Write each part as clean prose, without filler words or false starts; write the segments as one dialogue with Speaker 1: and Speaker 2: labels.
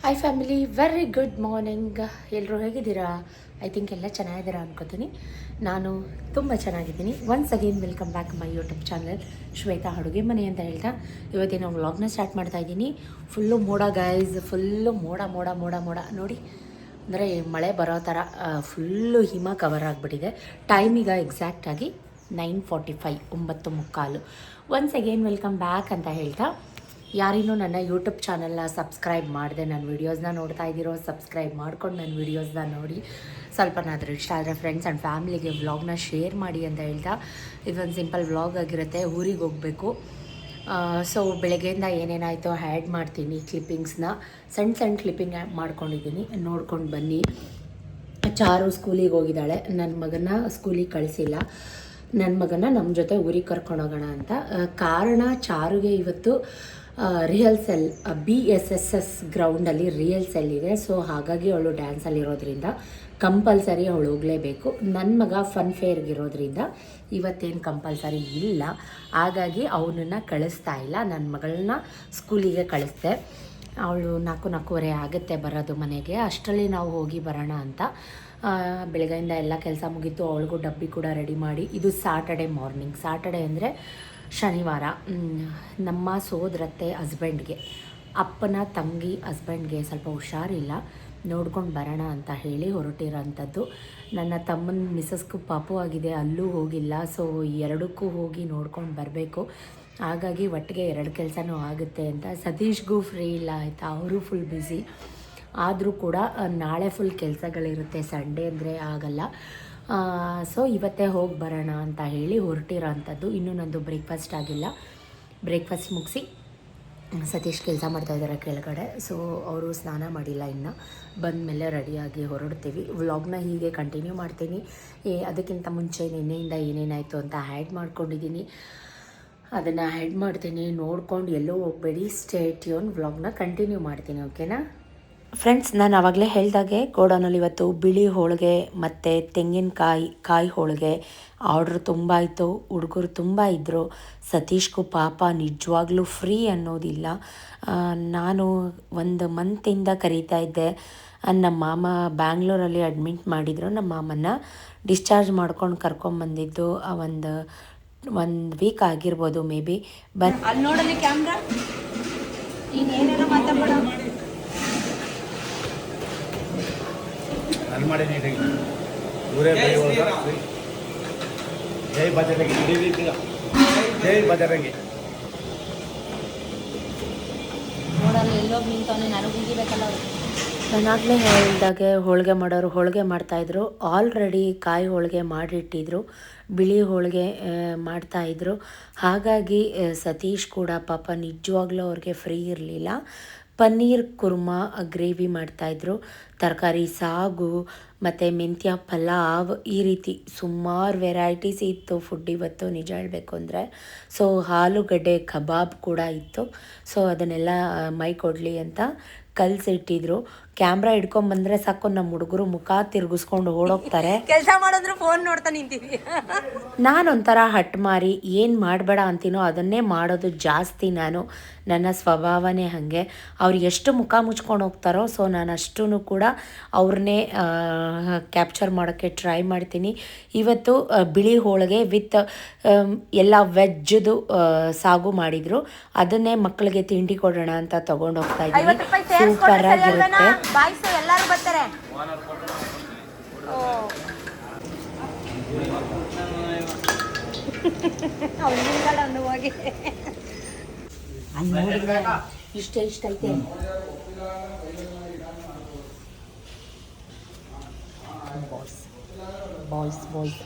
Speaker 1: Hi family, very good morning. ಎಲ್ಲರೂ ಹೇಗಿದ್ದೀರಾ? I think ಎಲ್ಲ ಚೆನ್ನಾಗಿದ್ದೀರಾ ಅನ್ಕೋತೀನಿ. ನಾನು ತುಂಬ ಚೆನ್ನಾಗಿದ್ದೀನಿ. Once again welcome back my YouTube channel Shweta ಅಡುಗೆ ಮನೆ ಅಂತ ಹೇಳ್ತಾ ಇವತ್ತಿನ ವ್ಲಾಗ್ನ ಸ್ಟಾರ್ಟ್ ಮಾಡ್ತಾ ಇದ್ದೀನಿ. ಫುಲ್ಲು ಮೋಡ ಗೈಸ್, ಫುಲ್ಲು ಮೋಡ ಮೋಡ ಮೋಡ ಮೋಡ ನೋಡಿ, ಅಂದರೆ ಮಳೆ ಬರೋ ಥರ ಫುಲ್ಲು ಹಿಮ ಕವರ್ ಆಗಿಬಿಟ್ಟಿದೆ. ಟೈಮ್ ಈಗ ಎಕ್ಸಾಕ್ಟಾಗಿ 9:45, 9:45. ಒನ್ಸ್ ಅಗೇನ್ ವೆಲ್ಕಮ್ ಬ್ಯಾಕ್ ಅಂತ ಹೇಳ್ತಾ, ಯಾರಿನ್ನೂ ನನ್ನ ಯೂಟ್ಯೂಬ್ ಚಾನಲ್ನ ಸಬ್ಸ್ಕ್ರೈಬ್ ಮಾಡಿದೆ, ನನ್ನ ವೀಡಿಯೋಸ್ನ ನೋಡ್ತಾ ಇದ್ದೀರೋ ಸಬ್ಸ್ಕ್ರೈಬ್ ಮಾಡ್ಕೊಂಡು ನನ್ನ ವೀಡಿಯೋಸ್ನ ನೋಡಿ. ಸ್ವಲ್ಪನಾದರೂ ಇಷ್ಟ ಆದರೆ ಫ್ರೆಂಡ್ಸ್ ಆ್ಯಂಡ್ ಫ್ಯಾಮಿಲಿಗೆ ವ್ಲಾಗ್ನ ಶೇರ್ ಮಾಡಿ ಅಂತ ಹೇಳ್ತಾ, ಇದೊಂದು ಸಿಂಪಲ್ ವ್ಲಾಗ್ ಆಗಿರುತ್ತೆ. ಊರಿಗೆ ಹೋಗಬೇಕು. ಸೊ ಬೆಳಗ್ಗೆಯಿಂದ ಏನೇನಾಯಿತು ಆ್ಯಡ್ ಮಾಡ್ತೀನಿ ಕ್ಲಿಪ್ಪಿಂಗ್ಸ್ನ, ಸಣ್ಣ ಸಣ್ಣ ಕ್ಲಿಪ್ಪಿಂಗ್ ಮಾಡ್ಕೊಂಡಿದ್ದೀನಿ, ನೋಡ್ಕೊಂಡು ಬನ್ನಿ. ಚಾರು ಸ್ಕೂಲಿಗೆ ಹೋಗಿದ್ದಾಳೆ, ನನ್ನ ಮಗನ ಸ್ಕೂಲಿಗೆ ಕಳಿಸಿಲ್ಲ. ನನ್ನ ಮಗನ ನಮ್ಮ ಜೊತೆ ಊರಿಗೆ ಕರ್ಕೊಂಡೋಗೋಣ ಅಂತ. ಕಾರಣ, ಚಾರುಗೆ ಇವತ್ತು ರಿಹರ್ಸಲ್ BSSS ಗ್ರೌಂಡಲ್ಲಿ ರಿಹರ್ಸಲ್ ಇದೆ. ಸೊ ಹಾಗಾಗಿ ಅವಳು ಡ್ಯಾನ್ಸಲ್ಲಿರೋದ್ರಿಂದ ಕಂಪಲ್ಸರಿ ಅವಳು ಹೋಗಲೇಬೇಕು. ನನ್ನ ಮಗ ಫನ್ ಫೇರ್ಗಿರೋದ್ರಿಂದ ಇವತ್ತೇನು ಕಂಪಲ್ಸರಿ ಇಲ್ಲ, ಹಾಗಾಗಿ ಅವನನ್ನು ಕಳಿಸ್ತಾ ಇಲ್ಲ. ನನ್ನ ಮಗಳನ್ನ ಸ್ಕೂಲಿಗೆ ಕಳಿಸ್ದೆ. ಅವಳು 4-4:15 ಆಗುತ್ತೆ ಬರೋದು ಮನೆಗೆ. ಅಷ್ಟರಲ್ಲಿ ನಾವು ಹೋಗಿ ಬರೋಣ ಅಂತ ಬೆಳಗ್ಗೆಯಿಂದ ಎಲ್ಲ ಕೆಲಸ ಮುಗೀತು. ಅವಳಿಗೂ ಡಬ್ಬಿ ಕೂಡ ರೆಡಿ ಮಾಡಿ. ಇದು ಸಾಟರ್ಡೆ ಮಾರ್ನಿಂಗ್. ಸಾಟರ್ಡೆ ಅಂದರೆ ಶನಿವಾರ. ನಮ್ಮ ಸೋದರತ್ತೆ ಹಸ್ಬೆಂಡ್ಗೆ, ಅಪ್ಪನ ತಂಗಿ ಹಸ್ಬೆಂಡ್ಗೆ ಸ್ವಲ್ಪ ಹುಷಾರಿಲ್ಲ, ನೋಡ್ಕೊಂಡು ಬರೋಣ ಅಂತ ಹೇಳಿ ಹೊರಟಿರೋಂಥದ್ದು. ನನ್ನ ತಮ್ಮನ ಮಿಸಸ್ಗೂ ಪಾಪು ಆಗಿದೆ, ಅಲ್ಲೂ ಹೋಗಿಲ್ಲ. ಸೊ ಎರಡಕ್ಕೂ ಹೋಗಿ ನೋಡ್ಕೊಂಡು ಬರಬೇಕು. ಹಾಗಾಗಿ ಒಟ್ಟಿಗೆ 2 ಕೆಲಸನೂ ಆಗುತ್ತೆ ಅಂತ. ಸತೀಶ್ಗೂ ಫ್ರೀ ಇಲ್ಲ ಆಯಿತಾ, ಅವರು ಫುಲ್ ಬ್ಯುಸಿ. ಆದರೂ ಕೂಡ ನಾಳೆ ಫುಲ್ ಕೆಲಸಗಳಿರುತ್ತೆ, ಸಂಡೇ ಅಂದರೆ ಆಗಲ್ಲ. ಸೊ ಇವತ್ತೇ ಹೋಗಿ ಬರೋಣ ಅಂತ ಹೇಳಿ ಹೊರಟಿರೋ ಅಂಥದ್ದು. ಇನ್ನೂ ನಂದು ಬ್ರೇಕ್ಫಾಸ್ಟ್ ಆಗಿಲ್ಲ. ಬ್ರೇಕ್ಫಾಸ್ಟ್ ಮುಗಿಸಿ ಸತೀಶ್ ಕೆಲಸ ಮಾಡ್ತಾಯಿದ್ದಾರೆ ಕೆಳಗಡೆ. ಸೊ ಅವರು ಸ್ನಾನ ಮಾಡಿಲ್ಲ ಇನ್ನು. ಬಂದಮೇಲೆ ರೆಡಿಯಾಗಿ ಹೊರಡ್ತೀವಿ. ವ್ಲಾಗ್ನ ಹೀಗೆ ಕಂಟಿನ್ಯೂ ಮಾಡ್ತೀನಿ. ಅದಕ್ಕಿಂತ ಮುಂಚೆ ನಿನ್ನೆಯಿಂದ ಏನೇನಾಯಿತು ಅಂತ ಆ್ಯಡ್ ಮಾಡ್ಕೊಂಡಿದ್ದೀನಿ, ಅದನ್ನು ಆ್ಯಡ್ ಮಾಡ್ತೀನಿ. ನೋಡ್ಕೊಂಡು ಎಲ್ಲೂ ಹೋಗಬೇಡಿ, ಸ್ಟೇ ಟ್ಯೂನ್. ವ್ಲಾಗ್ನ ಕಂಟಿನ್ಯೂ ಮಾಡ್ತೀನಿ, ಓಕೆನಾ ಫ್ರೆಂಡ್ಸ್? ನಾನು ಆವಾಗಲೇ ಹೇಳಿದಾಗೆ ಗೋಡೌನಲ್ಲಿ ಇವತ್ತು ಬಿಳಿ ಹೋಳಿಗೆ ಮತ್ತು ತೆಂಗಿನಕಾಯಿ ಹೋಳಿಗೆ ಆರ್ಡ್ರ್ ತುಂಬ ಇತ್ತು. ಹುಡುಗರು ತುಂಬ ಇದ್ದರು. ಸತೀಶ್ಗೂ ಪಾಪ ನಿಜವಾಗ್ಲೂ ಫ್ರೀ ಅನ್ನೋದಿಲ್ಲ. ನಾನು 1 ಮಂತಿಂದ ಕರೀತಾ ಇದ್ದೆ. ನಮ್ಮ ಮಾಮ ಬ್ಯಾಂಗ್ಳೂರಲ್ಲಿ ಅಡ್ಮಿಟ್ ಮಾಡಿದರು. ನಮ್ಮ ಮಾಮನ್ನ ಡಿಸ್ಚಾರ್ಜ್ ಮಾಡ್ಕೊಂಡು ಕರ್ಕೊಂಬಂದಿದ್ದು ಒಂದು ವೀಕ್ ಆಗಿರ್ಬೋದು ಮೇ ಬಿ. ಅಲ್ಲಿ ನೋಡಲಿ ಕ್ಯಾಮ್ರಾ, ಏನೇನೋ ಮಾತಾಡೋಣ.
Speaker 2: ಮಾಡಿ ನೀಟಾಗಿ ಊರೇ ಜೈ ಬಜರಂಗಿ, ಜೈ ಬಜರಂಗಿ.
Speaker 1: ನೋಡಲ್ಲ ಎಲ್ಲೋಗಿ ನಿಂತವನೇ, ನನಗೆ ಹಿಗಿಬೇಕಲ್ಲ. ನಾನಾಗಲೇ ಹೇಳಿದಾಗೆ ಹೋಳಿಗೆ ಮಾಡೋರು ಹೋಳಿಗೆ ಮಾಡ್ತಾಯಿದ್ರು. ಆಲ್ರೆಡಿ ಕಾಯಿ ಹೋಳಿಗೆ ಮಾಡಿಟ್ಟಿದ್ರು, ಬಿಳಿ ಹೋಳಿಗೆ ಮಾಡ್ತಾಯಿದ್ರು. ಹಾಗಾಗಿ ಸತೀಶ್ ಕೂಡ ಪಾಪ ನಿಜವಾಗ್ಲೂ ಅವ್ರಿಗೆ ಫ್ರೀ ಇರಲಿಲ್ಲ. ಪನ್ನೀರ್ ಕುರ್ಮಾ ಗ್ರೇವಿ ಮಾಡ್ತಾಯಿದ್ರು, ತರಕಾರಿ ಸಾಗು ಮತ್ತು ಮೆಂತ್ಯ ಪಲಾವ್, ಈ ರೀತಿ ಸುಮಾರು ವೆರೈಟೀಸ್ ಇತ್ತು ಫುಡ್ ಇವತ್ತು ನಿಜ ಹೇಳಬೇಕು ಅಂದರೆ. ಸೊ ಆಲೂಗಡ್ಡೆ ಕಬಾಬ್ ಕೂಡ ಇತ್ತು. ಸೊ ಅದನ್ನೆಲ್ಲ ಮೈ ಕೊಡಲಿ ಅಂತ ಕಲಸಿಟ್ಟಿದ್ರು. ಕ್ಯಾಮ್ರಾ ಹಿಡ್ಕೊಂಬಂದರೆ ಸಾಕು, ನಮ್ಮ ಹುಡುಗರು ಮುಖ ತಿರುಗಿಸ್ಕೊಂಡು ಓಡೋಗ್ತಾರೆ. ಕೆಲಸ ಮಾಡಿದ್ರು ಫೋನ್ ನೋಡ್ತಾ ನಿಂತೀವಿ. ನಾನೊಂಥರ ಹಟ್ ಮಾರಿ ಏನು ಮಾಡಬೇಡ ಅಂತೀನೋ ಅದನ್ನೇ ಮಾಡೋದು ಜಾಸ್ತಿ. ನನ್ನ ಸ್ವಭಾವನೇ ಹಾಗೆ. ಅವ್ರು ಎಷ್ಟು ಮುಖ ಮುಚ್ಕೊಂಡು ಹೋಗ್ತಾರೋ, ಸೊ ನಾನು ಅಷ್ಟೂ ಕೂಡ ಅವ್ರನ್ನೇ ಕ್ಯಾಪ್ಚರ್ ಮಾಡೋಕ್ಕೆ ಟ್ರೈ ಮಾಡ್ತೀನಿ. ಇವತ್ತು ಬಿಳಿ ಹೋಳಿಗೆ ವಿತ್ ಎಲ್ಲ ವೆಜ್ಜದು ಸಾಗು ಮಾಡಿದರು. ಅದನ್ನೇ ಮಕ್ಕಳಿಗೆ ತಿಂಡಿ ಕೊಡೋಣ ಅಂತ ತೊಗೊಂಡು ಹೋಗ್ತಾ ಇದ್ದೀನಿ. ಸೂಪರ್ ಆಗಿರುತ್ತೆ. ಎಲ್ಲರೂ ಬರ್ತಾರೆ. ಹೋಗಿ ಇಷ್ಟ ಐತೆ. ಬಾಯ್ಸ್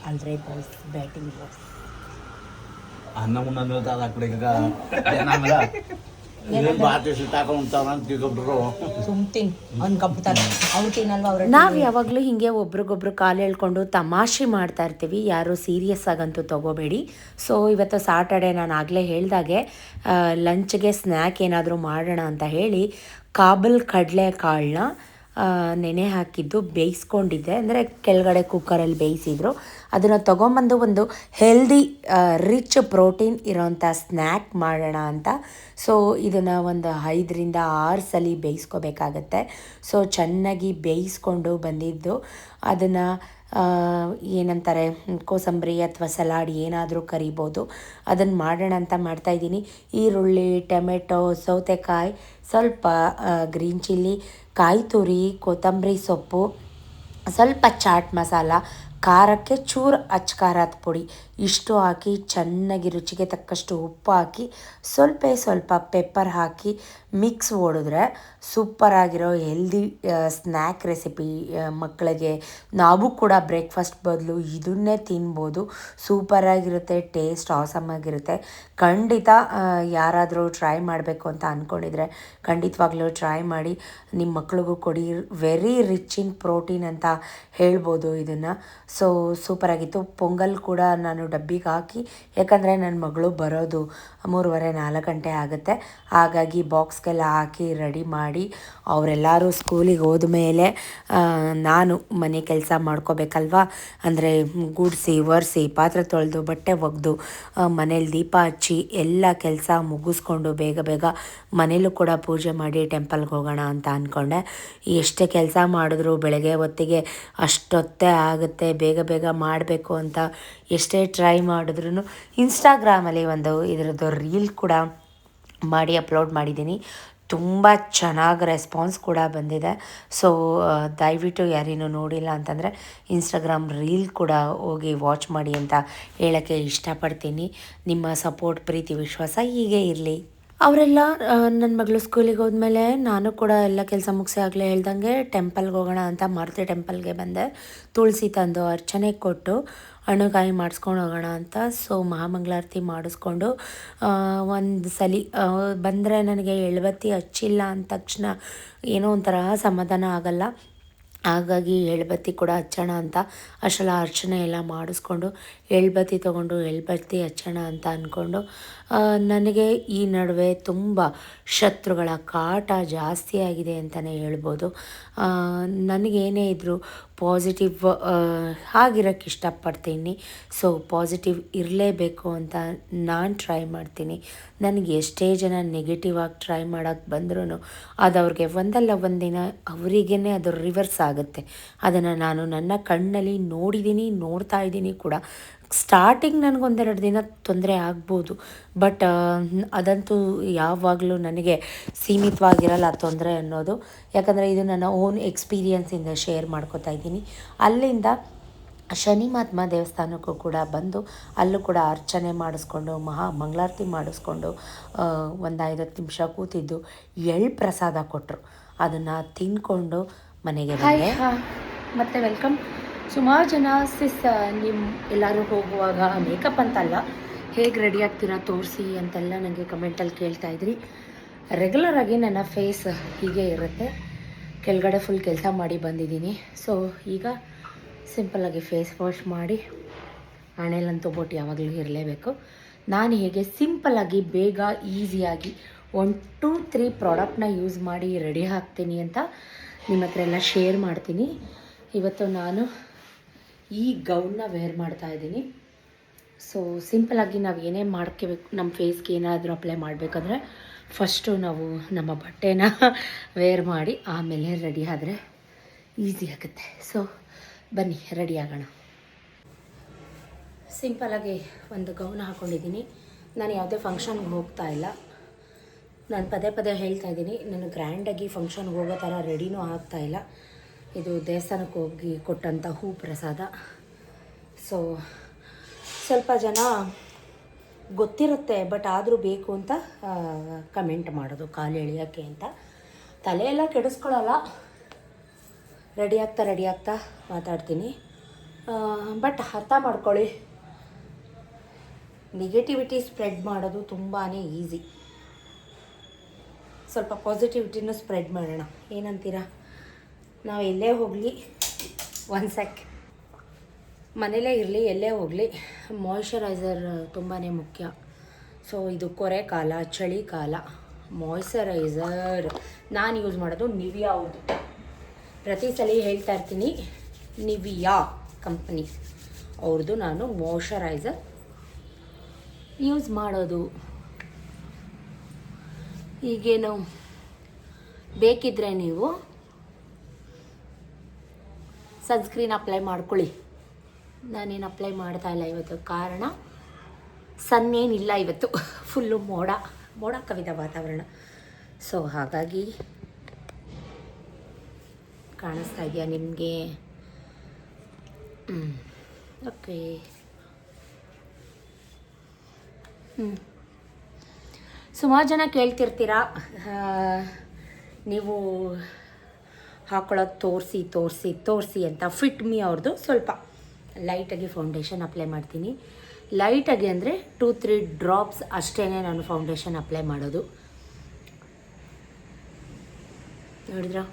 Speaker 1: ಅಂದರೆ ಬಾಯ್ಸ್ ಬ್ಯಾಟಿಂಗ್ ಬಾಯ್ಸ್.
Speaker 2: ಅನ್ನ ಮುನ್ನ
Speaker 1: ನಾವು ಯಾವಾಗಲೂ ಹಿಂಗೆ ಒಬ್ರಿಗೊಬ್ರು ಕಾಲು ಹೇಳ್ಕೊಂಡು ತಮಾಷೆ ಮಾಡ್ತಾ ಇರ್ತೀವಿ, ಯಾರು ಸೀರಿಯಸ್ ಆಗಂತೂ ತೊಗೋಬೇಡಿ. ಸೊ ಇವತ್ತು ಸಾಟರ್ಡೆ, ನಾನು ಆಗಲೇ ಹೇಳ್ದಾಗೆ ಲಂಚ್ಗೆ ಸ್ನ್ಯಾಕ್ ಏನಾದರೂ ಮಾಡೋಣ ಅಂತ ಹೇಳಿ ಕಾಬಲ್ ಕಡಲೆಕಾಳನ್ನ ನೆನೆ ಹಾಕಿದ್ದು ಬೇಯಿಸ್ಕೊಂಡಿದ್ದೆ. ಅಂದರೆ ಕೆಳಗಡೆ ಕುಕ್ಕರಲ್ಲಿ ಬೇಯಿಸಿದ್ರು. ಅದನ್ನು ತೊಗೊಂಬಂದು ಒಂದು ಹೆಲ್ದಿ ರಿಚ್ ಪ್ರೋಟೀನ್ ಇರೋಂಥ ಸ್ನ್ಯಾಕ್ ಮಾಡೋಣ ಅಂತ. ಸೊ ಇದನ್ನು ಒಂದು 5ರಿಂದ 6 ಸಲ ಬೇಯಿಸ್ಕೋಬೇಕಾಗತ್ತೆ. ಸೊ ಚೆನ್ನಾಗಿ ಬೇಯಿಸ್ಕೊಂಡು ಬಂದಿದ್ದು ಅದನ್ನು ಏನಂತಾರೆ ಕೋಸಂಬರಿ ಅಥವಾ ಸಲಾಡ್ ಏನಾದರೂ ಕರಿಬೋದು. ಅದನ್ನು ಮಾಡೋಣ ಅಂತ ಮಾಡ್ತಾಯಿದ್ದೀನಿ. ಈರುಳ್ಳಿ, ಟೊಮೆಟೊ, ಸೌತೆಕಾಯಿ, ಸ್ವಲ್ಪ ಗ್ರೀನ್ ಚಿಲ್ಲಿ, ಕಾಯಿ ತುರಿ, ಕೊತ್ತಂಬರಿ ಸೊಪ್ಪು, ಸ್ವಲ್ಪ ಚಾಟ್ ಮಸಾಲ, ಖಾರಕ್ಕೆ ಚೂರು ಖಾರದ ಪುಡಿ ಇಷ್ಟು ಹಾಕಿ ಚೆನ್ನಾಗಿ ರುಚಿಗೆ ತಕ್ಕಷ್ಟು ಉಪ್ಪು ಹಾಕಿ ಸ್ವಲ್ಪ ಪೆಪ್ಪರ್ ಹಾಕಿ ಮಿಕ್ಸ್ ಹೊಡೆದ್ರೆ ಸೂಪರಾಗಿರೋ ಹೆಲ್ದಿ ಸ್ನ್ಯಾಕ್ ರೆಸಿಪಿ. ಮಕ್ಕಳಿಗೆ ನಾವು ಕೂಡ ಬ್ರೇಕ್ಫಾಸ್ಟ್ ಬದಲು ಇದನ್ನೇ ತಿನ್ಬೋದು. ಸೂಪರಾಗಿರುತ್ತೆ, ಟೇಸ್ಟ್ ಆಸಮ್ ಆಗಿರುತ್ತೆ. ಖಂಡಿತ ಯಾರಾದರೂ ಟ್ರೈ ಮಾಡಬೇಕು ಅಂತ ಅಂದ್ಕೊಂಡಿದ್ರೆ ಖಂಡಿತವಾಗ್ಲೂ ಟ್ರೈ ಮಾಡಿ, ನಿಮ್ಮ ಮಕ್ಳಿಗೂ ಕೊಡಿ. ವೆರಿ ರಿಚ್ ಇನ್ ಪ್ರೋಟೀನ್ ಅಂತ ಹೇಳ್ಬೋದು ಇದನ್ನು. ಸೊ ಸೂಪರಾಗಿತ್ತು. ಪೊಂಗಲ್ ಕೂಡ ನಾನು ಡಬ್ಬಿಗೆ ಹಾಕಿ, ಯಾಕಂದರೆ ನನ್ನ ಮಗಳು ಬರೋದು 3:30-4 ಗಂಟೆ ಆಗುತ್ತೆ. ಹಾಗಾಗಿ ಬಾಕ್ಸ್ಗೆಲ್ಲ ಹಾಕಿ ರೆಡಿ ಮಾಡಿ ಅವರೆಲ್ಲರೂ ಸ್ಕೂಲಿಗೆ ಹೋದ್ಮೇಲೆ ನಾನು ಮನೆ ಕೆಲಸ ಮಾಡ್ಕೋಬೇಕಲ್ವ. ಅಂದರೆ ಗುಡಿಸಿ ಒರೆಸಿ ಪಾತ್ರೆ ತೊಳೆದು ಬಟ್ಟೆ ಒಗೆದು ಮನೇಲಿ ದೀಪ ಹಚ್ಚಿ ಎಲ್ಲ ಕೆಲಸ ಮುಗಿಸ್ಕೊಂಡು ಬೇಗ ಮನೇಲೂ ಕೂಡ ಪೂಜೆ ಮಾಡಿ ಟೆಂಪಲ್ಗೆ ಹೋಗೋಣ ಅಂತ ಅಂದ್ಕೊಂಡೆ. ಎಷ್ಟೇ ಕೆಲಸ ಮಾಡಿದ್ರು ಬೆಳಗ್ಗೆ ಹೊತ್ತಿಗೆ ಅಷ್ಟೊತ್ತೇ ಆಗುತ್ತೆ. ಬೇಗ ಮಾಡಬೇಕು ಅಂತ ಎಷ್ಟೇ ಟ್ರೈ ಮಾಡಿದ್ರೂ ಇನ್ಸ್ಟಾಗ್ರಾಮಲ್ಲಿ ಒಂದು ಇದರದ್ದು ರೀಲ್ ಕೂಡ ಮಾಡಿ ಅಪ್ಲೋಡ್ ಮಾಡಿದ್ದೀನಿ. ತುಂಬ ಚೆನ್ನಾಗಿ ರೆಸ್ಪಾನ್ಸ್ ಕೂಡ ಬಂದಿದೆ. ಸೊ ದಯವಿಟ್ಟು ಯಾರೇನೂ ನೋಡಿಲ್ಲ ಅಂತಂದರೆ ಇನ್ಸ್ಟಾಗ್ರಾಮ್ ರೀಲ್ ಕೂಡ ಹೋಗಿ ವಾಚ್ ಮಾಡಿ ಅಂತ ಹೇಳೋಕ್ಕೆ ಇಷ್ಟಪಡ್ತೀನಿ. ನಿಮ್ಮ ಸಪೋರ್ಟ್, ಪ್ರೀತಿ, ವಿಶ್ವಾಸ ಹೀಗೆ ಇರಲಿ. ಅವರೆಲ್ಲ ನನ್ನ ಮಗಳು ಸ್ಕೂಲಿಗೆ ಹೋದ್ಮೇಲೆ ನಾನು ಕೂಡ ಎಲ್ಲ ಕೆಲಸ ಮುಗಿಸಿ ಆಗಲೇ ಹೇಳ್ದಂಗೆ ಟೆಂಪಲ್ಗೆ ಹೋಗೋಣ ಅಂತ ಮಾರುತಿ ಟೆಂಪಲ್ಗೆ ಬಂದೆ. ತುಳಸಿ ತಂದು ಅರ್ಚನೆ ಕೊಟ್ಟು ಹಣ್ಣುಕಾಯಿ ಮಾಡಿಸ್ಕೊಂಡು ಹೋಗೋಣ ಅಂತ. ಸೊ ಮಹಾಮಂಗಳಾರತಿ ಮಾಡಿಸ್ಕೊಂಡು ಒಂದು ಸಲ ಬಂದರೆ ನನಗೆ ಎಳ್ಬತ್ತಿ ಹಚ್ಚಿಲ್ಲ ಅಂದ ತಕ್ಷಣ ಏನೋ ಒಂಥರ ಸಮಾಧಾನ ಆಗಲ್ಲ. ಹಾಗಾಗಿ ಎಳ್ಬತ್ತಿ ಕೂಡ ಹಚ್ಚೋಣ ಅಂತ ಅಷ್ಟೆಲ್ಲ ಅರ್ಚನೆ ಎಲ್ಲ ಮಾಡಿಸ್ಕೊಂಡು ಎಳ್ಬತ್ತಿ ತೊಗೊಂಡು ಎಳ್ಬತ್ತಿ ಹಚ್ಚೋಣ ಅಂತ ಅಂದ್ಕೊಂಡು, ನನಗೆ ಈ ನಡುವೆ ತುಂಬ ಶತ್ರುಗಳ ಕಾಟ ಜಾಸ್ತಿ ಆಗಿದೆ ಅಂತಲೇ ಹೇಳ್ಬೋದು. ನನಗೇನೇ ಇದ್ದರೂ ಪಾಸಿಟಿವ್ ಆಗಿರೋಕ್ಕೆ ಇಷ್ಟಪಡ್ತೀನಿ. ಸೊ ಪಾಸಿಟಿವ್ ಇರಲೇಬೇಕು ಅಂತ ನಾನು ಟ್ರೈ ಮಾಡ್ತೀನಿ. ನನಗೆ ಎಷ್ಟೇ ಜನ ನೆಗೆಟಿವ್ ಆಗಿ ಟ್ರೈ ಮಾಡೋಕ್ಕೆ ಬಂದ್ರೂ ಅದು ಅವ್ರಿಗೆ ಒಂದಲ್ಲ ಒಂದಿನ ಅವರಿಗೇ ಅದು ರಿವರ್ಸ್ ಆಗುತ್ತೆ. ಅದನ್ನು ನಾನು ನನ್ನ ಕಣ್ಣಲ್ಲಿ ನೋಡ್ತಾ ಇದ್ದೀನಿ ಕೂಡ. ಸ್ಟಾರ್ಟಿಂಗ್ ನನಗೊಂದೆರಡು ದಿನ ತೊಂದರೆ ಆಗ್ಬೋದು, ಬಟ್ ಅದಂತೂ ಯಾವಾಗಲೂ ನನಗೆ ಸೀಮಿತವಾಗಿರಲ್ಲ ತೊಂದರೆ ಅನ್ನೋದು. ಯಾಕಂದರೆ ಇದು ನನ್ನ ಓನ್ ಎಕ್ಸ್ಪೀರಿಯನ್ಸಿಂದ ಶೇರ್ ಮಾಡ್ಕೋತಾ ಇದ್ದೀನಿ. ಅಲ್ಲಿಂದ ಶನಿ ಮಹಾತ್ಮ ದೇವಸ್ಥಾನಕ್ಕೂ ಕೂಡ ಬಂದು ಅಲ್ಲೂ ಕೂಡ ಅರ್ಚನೆ ಮಾಡಿಸ್ಕೊಂಡು ಮಂಗಳಾರತಿ ಮಾಡಿಸ್ಕೊಂಡು ಒಂದು 5-10 ನಿಮಿಷ ಕೂತಿದ್ದು ಎಳ್ಳು ಪ್ರಸಾದ ಕೊಟ್ಟರು. ಅದನ್ನು ತಿಂದ್ಕೊಂಡು ಮನೆಗೆ ಬಂದೆ. ಮತ್ತು ವೆಲ್ಕಮ್. ಸುಮಾರು ಜನ ನಿಮ್ಮ ಎಲ್ಲರೂ ಹೋಗುವಾಗ ಮೇಕಪ್ ಅಂತಲ್ಲ, ಹೇಗೆ ರೆಡಿ ಆಗ್ತೀರಾ ತೋರಿಸಿ ಅಂತೆಲ್ಲ ನನಗೆ ಕಮೆಂಟಲ್ಲಿ ಕೇಳ್ತಾಯಿದ್ರಿ. ರೆಗ್ಯುಲರಾಗಿ ನನ್ನ ಫೇಸ್ ಹೀಗೆ ಇರುತ್ತೆ. ಕೆಳಗಡೆ ಫುಲ್ ಕೆಲಸ ಮಾಡಿ ಬಂದಿದ್ದೀನಿ. ಸೊ ಈಗ ಸಿಂಪಲ್ಲಾಗಿ ಫೇಸ್ ವಾಶ್ ಮಾಡಿ, ಹಣೆಲಂತೂ ಬೋಟ್ ಯಾವಾಗಲೂ ಇರಲೇಬೇಕು. ನಾನು ಹೇಗೆ ಸಿಂಪಲ್ಲಾಗಿ ಬೇಗ ಈಸಿಯಾಗಿ 1-2-3 ಪ್ರಾಡಕ್ಟ್ನ ಯೂಸ್ ಮಾಡಿ ರೆಡಿ ಹಾಕ್ತೀನಿ ಅಂತ ನಿಮ್ಮ ಹತ್ರ ಎಲ್ಲ ಶೇರ್ ಮಾಡ್ತೀನಿ. ಇವತ್ತು ನಾನು ಈ ಗೌನ್ನ ವೇರ್ ಮಾಡ್ತಾಯಿದ್ದೀನಿ. ಸೊ ಸಿಂಪಲ್ಲಾಗಿ ನಾವು ಏನೇ ಮಾಡ್ಕೋಬೇಕು, ನಮ್ಮ ಫೇಸ್ಗೆ ಏನಾದರೂ ಅಪ್ಲೈ ಮಾಡಬೇಕಂದ್ರೆ ಫಸ್ಟು ನಾವು ನಮ್ಮ ಬಟ್ಟೆನ ವೇರ್ ಮಾಡಿ ಆಮೇಲೆ ರೆಡಿ ಆದರೆ ಈಸಿ ಆಗುತ್ತೆ. ಸೊ ಬನ್ನಿ ರೆಡಿ ಆಗೋಣ. ಸಿಂಪಲ್ಲಾಗಿ ಒಂದು ಗೌನ ಹಾಕ್ಕೊಂಡಿದ್ದೀನಿ. ನಾನು ಯಾವುದೇ ಫಂಕ್ಷನ್ಗೆ ಹೋಗ್ತಾ ಇಲ್ಲ. ನಾನು ಪದೇ ಹೇಳ್ತಾ ಇದ್ದೀನಿ, ನಾನು ಗ್ರ್ಯಾಂಡಾಗಿ ಫಂಕ್ಷನ್ಗೆ ಹೋಗೋ ಥರ ರೆಡಿನೂ ಆಗ್ತಾಯಿಲ್ಲ. ಇದು ದೇವಸ್ಥಾನಕ್ಕೆ ಹೋಗಿ ಕೊಟ್ಟಂಥ ಹೂ ಪ್ರಸಾದ. ಸೊ ಸ್ವಲ್ಪ ಜನ ಗೊತ್ತಿರುತ್ತೆ, ಬಟ್ ಆದರೂ ಬೇಕು ಅಂತ ಕಮೆಂಟ್ ಮಾಡೋದು ಕಾಲು ಎಳೆಯೋಕ್ಕೆ ಅಂತ. ತಲೆಯೆಲ್ಲ ಕೆಡಿಸ್ಕೊಳ್ಳಲ್ಲ, ರೆಡಿ ಆಗ್ತಾ ಮಾತಾಡ್ತೀನಿ. ಬಟ್ ಅರ್ಥ ಮಾಡ್ಕೊಳ್ಳಿ, ನೆಗೆಟಿವಿಟಿ ಸ್ಪ್ರೆಡ್ ಮಾಡೋದು ತುಂಬಾ ಈಸಿ. ಸ್ವಲ್ಪ ಪಾಸಿಟಿವಿಟಿನೂ ಸ್ಪ್ರೆಡ್ ಮಾಡೋಣ, ಏನಂತೀರಾ? ನಾವು ಎಲ್ಲೇ ಹೋಗಲಿ, ಒಂದು ಸೆಕ್ ಮನೇಲೇ ಇರಲಿ, ಎಲ್ಲೇ ಹೋಗಲಿ, ಮಾಯ್ಶ್ಚರೈಸರ್ ತುಂಬಾ ಮುಖ್ಯ. ಸೊ ಇದು ಕೊರೆ ಕಾಲ, ಚಳಿಗಾಲ, ಮಾಯ್ಶ್ಚರೈಸರ್ ನಾನು ಯೂಸ್ ಮಾಡೋದು ನಿವಿಯಾ ಅವ್ರದ್ದು. ಪ್ರತಿ ಸಲ ಹೇಳ್ತಾ ಇರ್ತೀನಿ, ನಿವಿಯಾ ಕಂಪ್ನಿ ಅವ್ರದ್ದು ನಾನು ಮಾಯ್ಶ್ಚರೈಸರ್ ಯೂಸ್ ಮಾಡೋದು. ಈಗೇನು ಬೇಕಿದ್ರೆ ನೀವು ಸನ್ಸ್ಕ್ರೀನ್ ಅಪ್ಲೈ ಮಾಡ್ಕೊಳ್ಳಿ. ನಾನೇನು ಅಪ್ಲೈ ಮಾಡ್ತಾ ಇಲ್ಲ ಇವತ್ತು, ಕಾರಣ ಸನ್ ಏನಿಲ್ಲ ಇವತ್ತು, ಫುಲ್ಲು ಮೋಡ ಕವಿದ ವಾತಾವರಣ. ಸೊ ಹಾಗಾಗಿ ಕಾಣಿಸ್ತಾ ಇದೆಯಾ ನಿಮಗೆ? ಓಕೆ. ಸುಮಾರು ಜನ ಕೇಳ್ತಿರ್ತೀರಾ, ನೀವು ಹಾಕೊಳ್ಳೋದು ತೋರಿಸಿ ಅಂತ. ಫಿಟ್ ಮೀ ಅವ್ರದ್ದು ಸ್ವಲ್ಪ ಲೈಟಾಗಿ ಫೌಂಡೇಶನ್ ಅಪ್ಲೈ ಮಾಡ್ತೀನಿ. ಲೈಟಾಗಿ ಅಂದರೆ 2-3 ಡ್ರಾಪ್ಸ್ ಅಷ್ಟೇ ನಾನು ಫೌಂಡೇಶನ್ ಅಪ್ಲೈ ಮಾಡೋದು. ನೋಡಿದ್ರಾ?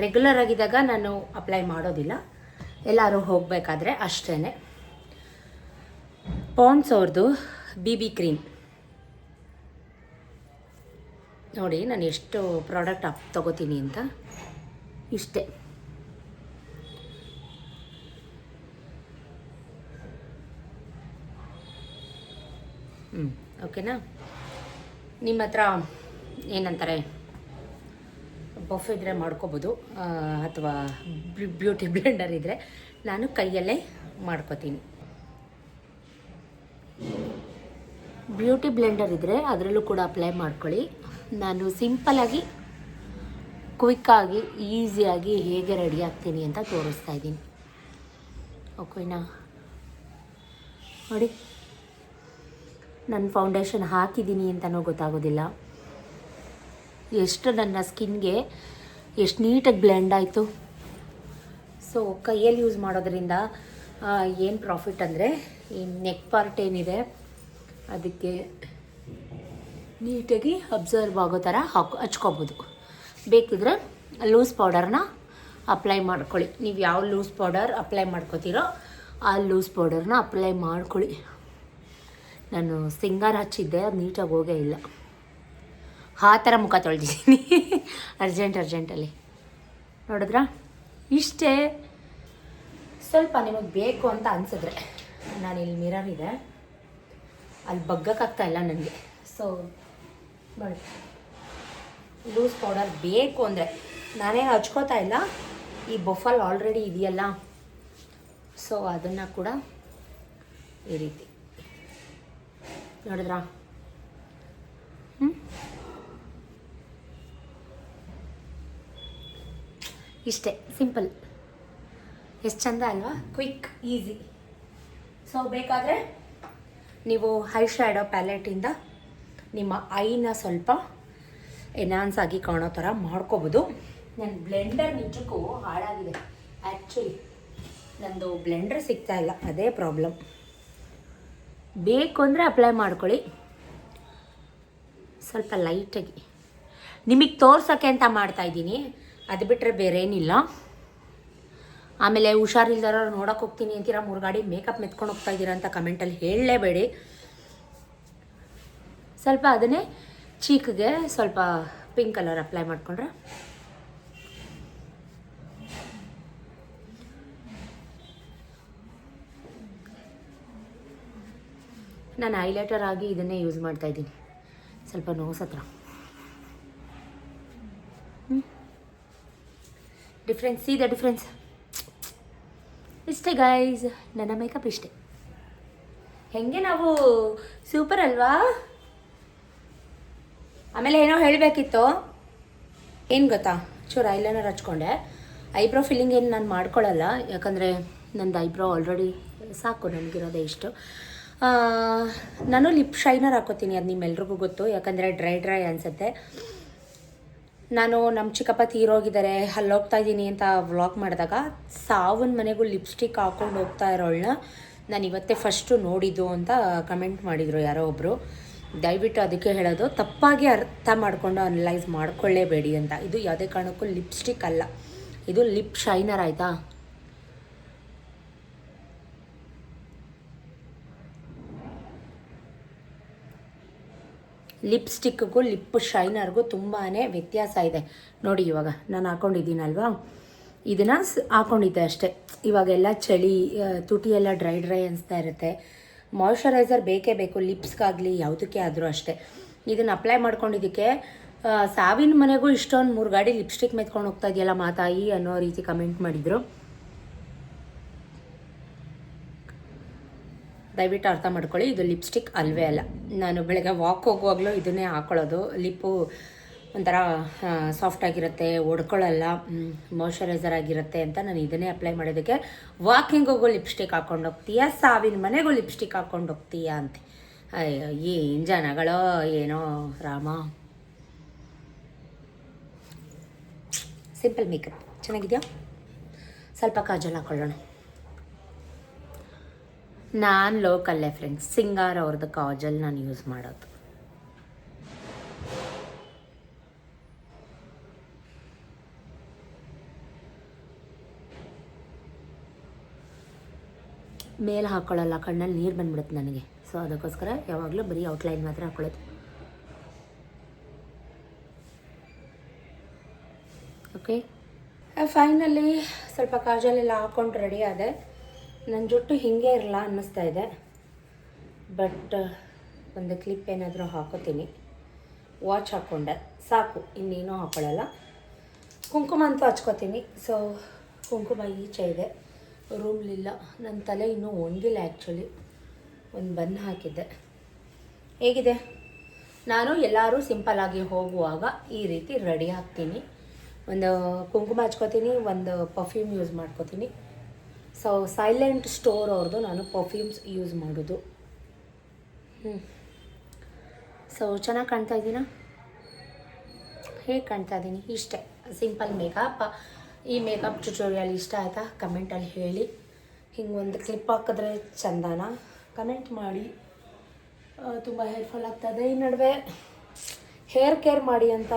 Speaker 1: ರೆಗ್ಯುಲರ್ ಆಗಿದ್ದಾಗ ನಾನು ಅಪ್ಲೈ ಮಾಡೋದಿಲ್ಲ, ಎಲ್ಲರೂ ಹೋಗಬೇಕಾದ್ರೆ ಅಷ್ಟೇ. ಪಾಂಡ್ಸ್ ಅವ್ರದ್ದು BB ಕ್ರೀಮ್ ನೋಡಿ, ನಾನು ಎಷ್ಟು ಪ್ರಾಡಕ್ಟ್ ತೊಗೋತೀನಿ ಅಂತ. ಇಷ್ಟೇ. ಓಕೆನಾ? ನಿಮ್ಮ ಹತ್ರ ಏನಂತಾರೆ ಬಫ್ ಇದ್ದರೆ ಮಾಡ್ಕೋಬೋದು, ಅಥವಾ ಬ್ಯೂಟಿ ಬ್ಲೆಂಡರ್ ಇದ್ದರೆ ನಾನು ಕೈಯಲ್ಲೇ ಮಾಡ್ಕೋತೀನಿ. ಬ್ಯೂಟಿ ಬ್ಲೆಂಡರ್ ಇದ್ದರೆ ಅದರಲ್ಲೂ ಕೂಡ ಅಪ್ಲೈ ಮಾಡ್ಕೊಳ್ಳಿ. ನಾನು ಸಿಂಪಲಾಗಿ ಕ್ವಿಕ್ಕಾಗಿ ಈಸಿಯಾಗಿ ಹೇಗೆ ರೆಡಿ ಆಗ್ತೀನಿ ಅಂತ ತೋರಿಸ್ತಾ ಇದ್ದೀನಿ. ಓಕೆನಾ? ನೋಡಿ, ನಾನು ಫೌಂಡೇಶನ್ ಹಾಕಿದ್ದೀನಿ ಅಂತಲೂ ಗೊತ್ತಾಗೋದಿಲ್ಲ. ಎಷ್ಟು ನನ್ನ ಸ್ಕಿನ್ಗೆ ಎಷ್ಟು ನೀಟಾಗಿ ಬ್ಲೆಂಡ್ ಆಯಿತು. ಸೊ ಕೈಯಲ್ಲಿ ಯೂಸ್ ಮಾಡೋದ್ರಿಂದ ಏನು ಪ್ರಾಫಿಟ್ ಅಂದರೆ, ಈ ನೆಕ್ ಪಾರ್ಟ್ ಏನಿದೆ ಅದಕ್ಕೆ ನೀಟಾಗಿ ಅಬ್ಸರ್ವ್ ಆಗೋ ಥರ ಹಚ್ಕೋಬೋದು. ಬೇಕಿದ್ರೆ ಲೂಸ್ ಪೌಡರ್ನ ಅಪ್ಲೈ ಮಾಡ್ಕೊಳ್ಳಿ. ನೀವು ಯಾವ ಲೂಸ್ ಪೌಡರ್ ಅಪ್ಲೈ ಮಾಡ್ಕೋತೀರೋ ಆ ಲೂಸ್ ಪೌಡರ್ನ ಅಪ್ಲೈ ಮಾಡ್ಕೊಳ್ಳಿ. ನಾನು ಸಿಂಗಾರ ಹಚ್ಚಿದ್ದೆ, ಅದು ನೀಟಾಗಿ ಹೋಗೇ ಇಲ್ಲ. ಆ ಥರ ಮುಖ ತೊಳೆದಿದ್ದೀನಿ ಅರ್ಜೆಂಟಲ್ಲಿ. ನೋಡಿದ್ರಾ? ಇಷ್ಟೇ. ಸ್ವಲ್ಪ ನಿಮಗೆ ಬೇಕು ಅಂತ ಅನಿಸಿದ್ರೆ, ನಾನಿಲ್ಲಿ ಮಿರರ್ ಇದೆ, ಅಲ್ಲಿ ಬಗ್ಗಕ್ಕಾಗ್ತಾ ಇಲ್ಲ ನನಗೆ. ಸೊ ನೋಡಿ, ಲೂಸ್ ಪೌಡರ್ ಬೇಕು ಅಂದರೆ, ನಾನೇನು ಹಚ್ಕೋತಾ ಇಲ್ಲ, ಈ ಬಫಲ್ ಆಲ್ರೆಡಿ ಇದೆಯಲ್ಲ, ಸೊ ಅದನ್ನು ಕೂಡ ಈ ರೀತಿ ನೋಡಿದ್ರಾ? ಇಷ್ಟೇ, ಸಿಂಪಲ್. ಎಷ್ಟು ಚಂದ ಅಲ್ವಾ? Quick, easy. ಸೊ ಬೇಕಾದರೆ ನೀವು ಐ ಶ್ಯಾಡೋ ಪ್ಯಾಲೆಟಿಂದ ನಿಮ್ಮ ಐನ ಸ್ವಲ್ಪ ಎನ್ಹಾನ್ಸ್ ಆಗಿ ಕಾಣೋ ಥರ ಮಾಡ್ಕೋಬೋದು. ನನ್ನ ಬ್ಲೆಂಡರ್ ನಿಜಕ್ಕೂ ಹಾಳಾಗಿದೆ. ಆ್ಯಕ್ಚುಲಿ ನಂದು ಬ್ಲೆಂಡರ್ ಸಿಗ್ತಾ ಇಲ್ಲ, ಅದೇ ಪ್ರಾಬ್ಲಮ್. ಬೇಕು ಅಂದರೆ ಅಪ್ಲೈ ಮಾಡ್ಕೊಳ್ಳಿ, ಸ್ವಲ್ಪ ಲೈಟಾಗಿ. ನಿಮಗೆ ತೋರ್ಸೋಕ್ಕೆ ಅಂತ ಮಾಡ್ತಾಯಿದ್ದೀನಿ, ಅದು ಬಿಟ್ಟರೆ ಬೇರೆ ಏನಿಲ್ಲ. ಆಮೇಲೆ ಹುಷಾರಿಲ್ದಾರ ನೋಡೋಕೆ ಹೋಗ್ತೀನಿ ಅಂತೀರ, 3 ಗಾಡಿ ಮೇಕಪ್ ಮೆತ್ಕೊಂಡು ಹೋಗ್ತಾ ಇದ್ದೀರಾ ಅಂತ ಕಮೆಂಟಲ್ಲಿ ಹೇಳಲೇಬೇಡಿ. ಸ್ವಲ್ಪ ಅದನ್ನೇ ಚೀಕ್ಗೆ ಸ್ವಲ್ಪ ಪಿಂಕ್ ಕಲರ್ ಅಪ್ಲೈ ಮಾಡಿಕೊಂಡ್ರೆ ನಾನು ಹೈಲೈಟರ್ ಆಗಿ ಇದನ್ನೇ ಯೂಸ್ ಮಾಡ್ತಾಯಿದ್ದೀನಿ, ಸ್ವಲ್ಪ ನೋಸ್ ಹತ್ರ. Difference, C the difference. ಇಷ್ಟೇ ಗೈಸ್, ನನ್ನ ಮೇಕಪ್ ಇಷ್ಟೇ. ಹೆಂಗೆ ನಾವು ಸೂಪರ್ ಅಲ್ವಾ? ಆಮೇಲೆ ಏನೋ ಹೇಳಬೇಕಿತ್ತು, ಏನು ಗೊತ್ತಾ, ಚೂರು ಐಲೈನರ್ ಹಚ್ಕೊಂಡೆ. ಐಬ್ರೋ ಫಿಲ್ಲಿಂಗ್ ಏನು ನಾನು ಮಾಡ್ಕೊಳ್ಳಲ್ಲ, ಯಾಕಂದರೆ ನಂದು ಐಬ್ರೋ ಆಲ್ರೆಡಿ ಸಾಕು, ನನಗಿರೋದೇ ಇಷ್ಟು. ನಾನು ಲಿಪ್ ಶೈನರ್ ಹಾಕೋತೀನಿ, ಅದು ನಿಮ್ಮೆಲ್ರಿಗೂ ಗೊತ್ತು, ಯಾಕಂದರೆ ಡ್ರೈ ಅನಿಸುತ್ತೆ. ನಾನು ನಮ್ಮ ಚಿಕ್ಕಪ್ಪ ತೀರೋಗಿದ್ದಾರೆ, ಅಲ್ಲಿ ಹೋಗ್ತಾ ಇದ್ದೀನಿ ಅಂತ ವ್ಲಾಗ್ ಮಾಡಿದಾಗ ಸಾವನ್ ಮನೆಗೂ ಲಿಪ್ಸ್ಟಿಕ್ ಹಾಕ್ಕೊಂಡು ಹೋಗ್ತಾ ಇರೋಳನ್ನ ನಾನು ಇವತ್ತೇ ಫಸ್ಟು ನೋಡಿದ್ದು ಅಂತ ಕಮೆಂಟ್ ಮಾಡಿದರು ಯಾರೋ ಒಬ್ಬರು. ದಯವಿಟ್ಟು ಅದಕ್ಕೆ ಹೇಳೋದು, ತಪ್ಪಾಗಿ ಅರ್ಥ ಮಾಡಿಕೊಂಡು ಅನಲೈಸ್ ಮಾಡ್ಕೊಳ್ಳೇಬೇಡಿ ಅಂತ. ಇದು ಯಾವುದೇ ಕಾರಣಕ್ಕೂ ಲಿಪ್ಸ್ಟಿಕ್ ಅಲ್ಲ, ಇದು ಲಿಪ್ ಶೈನರ್, ಆಯಿತಾ? ಲಿಪ್ಸ್ಟಿಕ್ಗೂ ಲಿಪ್ ಶೈನರ್ಗೂ ತುಂಬಾ ವ್ಯತ್ಯಾಸ ಇದೆ. ನೋಡಿ, ಇವಾಗ ನಾನು ಹಾಕ್ಕೊಂಡಿದ್ದೀನಲ್ವಾ, ಇದನ್ನು ಹಾಕ್ಕೊಂಡಿದ್ದೆ ಅಷ್ಟೇ. ಇವಾಗೆಲ್ಲ ಚಳಿ, ತುಟಿ ಎಲ್ಲ ಡ್ರೈ ಅನಿಸ್ತಾ ಇರುತ್ತೆ. ಮಾಯ್ಶ್ಚರೈಸರ್ ಬೇಕೇ ಬೇಕು, ಲಿಪ್ಸ್ಗಾಗಲಿ ಯಾವುದಕ್ಕೆ ಆದರೂ ಅಷ್ಟೇ. ಇದನ್ನು ಅಪ್ಲೈ ಮಾಡ್ಕೊಂಡಿದ್ದಕ್ಕೆ ಸಾವಿನ ಮನೆಗೂ ಇಷ್ಟೊಂದು 3 ಗಾಡಿ ಲಿಪ್ಸ್ಟಿಕ್ ಮೆತ್ಕೊಂಡು ಹೋಗ್ತಾ ಇದೆಯಲ್ಲ ಮಾತಾಯಿ ಅನ್ನೋ ರೀತಿ ಕಮೆಂಟ್ ಮಾಡಿದರು. ದಯವಿಟ್ಟು ಅರ್ಥ ಮಾಡ್ಕೊಳ್ಳಿ, ಇದು ಲಿಪ್ಸ್ಟಿಕ್ ಅಲ್ವೇ ಅಲ್ಲ. ನಾನು ಬೆಳಗ್ಗೆ ವಾಕ್ ಹೋಗುವಾಗಲೂ ಇದನ್ನೇ ಹಾಕ್ಕೊಳ್ಳೋದು. ಲಿಪ್ಪು ಒಂಥರ ಸಾಫ್ಟಾಗಿರುತ್ತೆ, ಒಡ್ಕೊಳ್ಳಲ್ಲ, ಮಾಯ್ಶ್ಚರೈಸರ್ ಆಗಿರುತ್ತೆ ಅಂತ ನಾನು ಇದನ್ನೇ ಅಪ್ಲೈ ಮಾಡೋದಕ್ಕೆ. ವಾಕಿಂಗ್ ಹೋಗೋ ಲಿಪ್ಸ್ಟಿಕ್ ಹಾಕ್ಕೊಂಡು ಹೋಗ್ತೀಯಾ, ಸಾವಿನ ಮನೆಗೂ ಲಿಪ್ಸ್ಟಿಕ್ ಹಾಕ್ಕೊಂಡು ಹೋಗ್ತೀಯಾ ಅಂತ. ಅಯ್ಯೋ ಏನು ಜನಗಳೋ ಏನೋ ರಾಮ. ಸಿಂಪಲ್ ಮೇಕಪ್ ಚೆನ್ನಾಗಿದೆಯಾ? ಸ್ವಲ್ಪ ಕಾಜಲ್ ಹಾಕೊಳ್ಳೋಣ. ನಾನು ಲೋಕಲ್ಲೇ ಫ್ರೆಂಡ್ಸ್, ಸಿಂಗಾರ್ ಅವ್ರದ್ದು ಕಾಜಲ್ ನಾನು ಯೂಸ್ ಮಾಡೋದು. ಮೇಲೆ ಹಾಕ್ಕೊಳ್ಳಲ್ಲ, ಕಣ್ಣಲ್ಲಿ ನೀರು ಬಂದ್ಬಿಡುತ್ತೆ ನನಗೆ. ಸೊ ಅದಕ್ಕೋಸ್ಕರ ಯಾವಾಗಲೂ ಬರೀ ಔಟ್ಲೈನ್ ಮಾತ್ರ ಹಾಕ್ಕೊಳ್ಳೋದು. ಓಕೆ, ಫೈನಲಿ ಸ್ವಲ್ಪ ಕಾಜಲೆಲ್ಲ ಹಾಕ್ಕೊಂಡು ರೆಡಿ ಆದೆ. ನನ್ನ ಜುಟ್ಟು ಹೀಗೆ ಇರಲ್ಲ ಅನ್ನಿಸ್ತಾ ಇದೆ, ಬಟ್ ಒಂದು ಕ್ಲಿಪ್ ಏನಾದರೂ ಹಾಕೋತೀನಿ. ವಾಚ್ ಹಾಕ್ಕೊಂಡೆ ಸಾಕು, ಇನ್ನೇನೂ ಹಾಕ್ಕೊಳ್ಳಲ್ಲ. ಕುಂಕುಮ ಅಂತೂ ಹಚ್ಕೋತೀನಿ. ಸೊ ಕುಂಕುಮ ಈಚೆ ಇದೆ, ರೂಮ್ಲಿಲ್ಲ. ನನ್ನ ತಲೆ ಇನ್ನೂ ಒಣಗಿಲ್ಲ. ಆ್ಯಕ್ಚುಲಿ ಒಂದು ಬನ್ ಹಾಕಿದ್ದೆ. ಹೇಗಿದೆ? ನಾನು ಎಲ್ಲರೂ ಸಿಂಪಲ್ಲಾಗಿ ಹೋಗುವಾಗ ಈ ರೀತಿ ರೆಡಿ ಆಗ್ತೀನಿ. ಒಂದು ಕುಂಕುಮ ಹಚ್ಕೋತೀನಿ, ಒಂದು ಪರ್ಫ್ಯೂಮ್ ಯೂಸ್ ಮಾಡ್ಕೋತೀನಿ. ಸೊ ಸೈಲೆಂಟ್ ಸ್ಟೋರ್ ಅವ್ರದ್ದು ನಾನು ಪರ್ಫ್ಯೂಮ್ಸ್ ಯೂಸ್ ಮಾಡೋದು. ಸೊ ಚೆನ್ನಾಗಿ ಕಾಣ್ತಾ ಇದ್ದೀನಾ? ಹೇಗೆ ಕಾಣ್ತಾ ಇದ್ದೀನಿ? ಇಷ್ಟೇ ಸಿಂಪಲ್ ಮೇಕಪ್. ಈ ಮೇಕಪ್ ಟ್ಯುಟೋರಿಯಲ್ ಇಷ್ಟ ಆಯಿತಾ? ಕಮೆಂಟಲ್ಲಿ ಹೇಳಿ. ಹಿಂಗೆ ಒಂದು ಕ್ಲಿಪ್ ಹಾಕಿದ್ರೆ ಚಂದನ? ಕಮೆಂಟ್ ಮಾಡಿ. ತುಂಬ ಹೆಲ್ಪ್ಫುಲ್ ಆಗ್ತದೆ. ಈ ನಡುವೆ ಹೇರ್ ಕೇರ್ ಮಾಡಿ ಅಂತ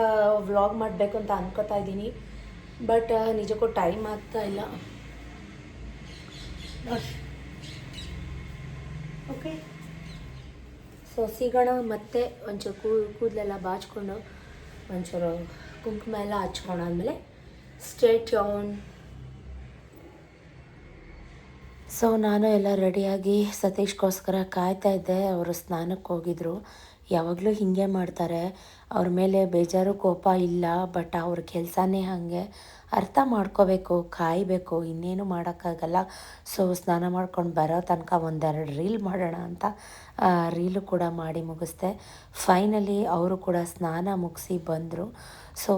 Speaker 1: ವ್ಲಾಗ್ ಮಾಡಬೇಕು ಅಂತ ಅನ್ಕೋತಾ ಇದ್ದೀನಿ, ಬಟ್ ನಿಜಕ್ಕೂ ಟೈಮ್ ಆಗ್ತಾ ಇಲ್ಲ. ಓಕೆ, ಸೊ ಸಿಗೋಣ ಮತ್ತೆ. ಒಂಚೂರು ಕೂದಲೆಲ್ಲ ಬಾಚ್ಕೊಂಡು ಒಂಚೂರು ಕುಂಕುಮ ಎಲ್ಲ ಹಚ್ಕೊಂಡಾದ್ಮೇಲೆ ಸ್ಟೇ ಟ್ಯೂನ್. ಸೊ ನಾನು ಎಲ್ಲ ರೆಡಿಯಾಗಿ ಸತೀಶ್ಗೋಸ್ಕರ ಕಾಯ್ತಾ ಇದ್ದೆ. ಅವರು ಸ್ನಾನಕ್ಕೆ ಹೋಗಿದ್ರು. ಯಾವಾಗಲೂ ಹೀಗೆ ಮಾಡ್ತಾರೆ. ಅವ್ರ ಮೇಲೆ ಬೇಜಾರು ಕೋಪ ಇಲ್ಲ, ಬಟ್ ಅವ್ರ ಕೆಲಸನೇ ಹಾಗೆ. ಅರ್ಥ ಮಾಡ್ಕೋಬೇಕು, ಕಾಯಬೇಕು, ಇನ್ನೇನು ಮಾಡೋಕ್ಕಾಗಲ್ಲ. ಸೊ ಸ್ನಾನ ಮಾಡ್ಕೊಂಡು ಬರೋ ತನಕ ಒಂದೆರಡು ರೀಲ್ ಮಾಡೋಣ ಅಂತ ರೀಲು ಕೂಡ ಮಾಡಿ ಮುಗಿಸ್ದೆ. ಫೈನಲಿ ಅವರು ಕೂಡ ಸ್ನಾನ ಮುಗಿಸಿ ಬಂದರು. ಸೊ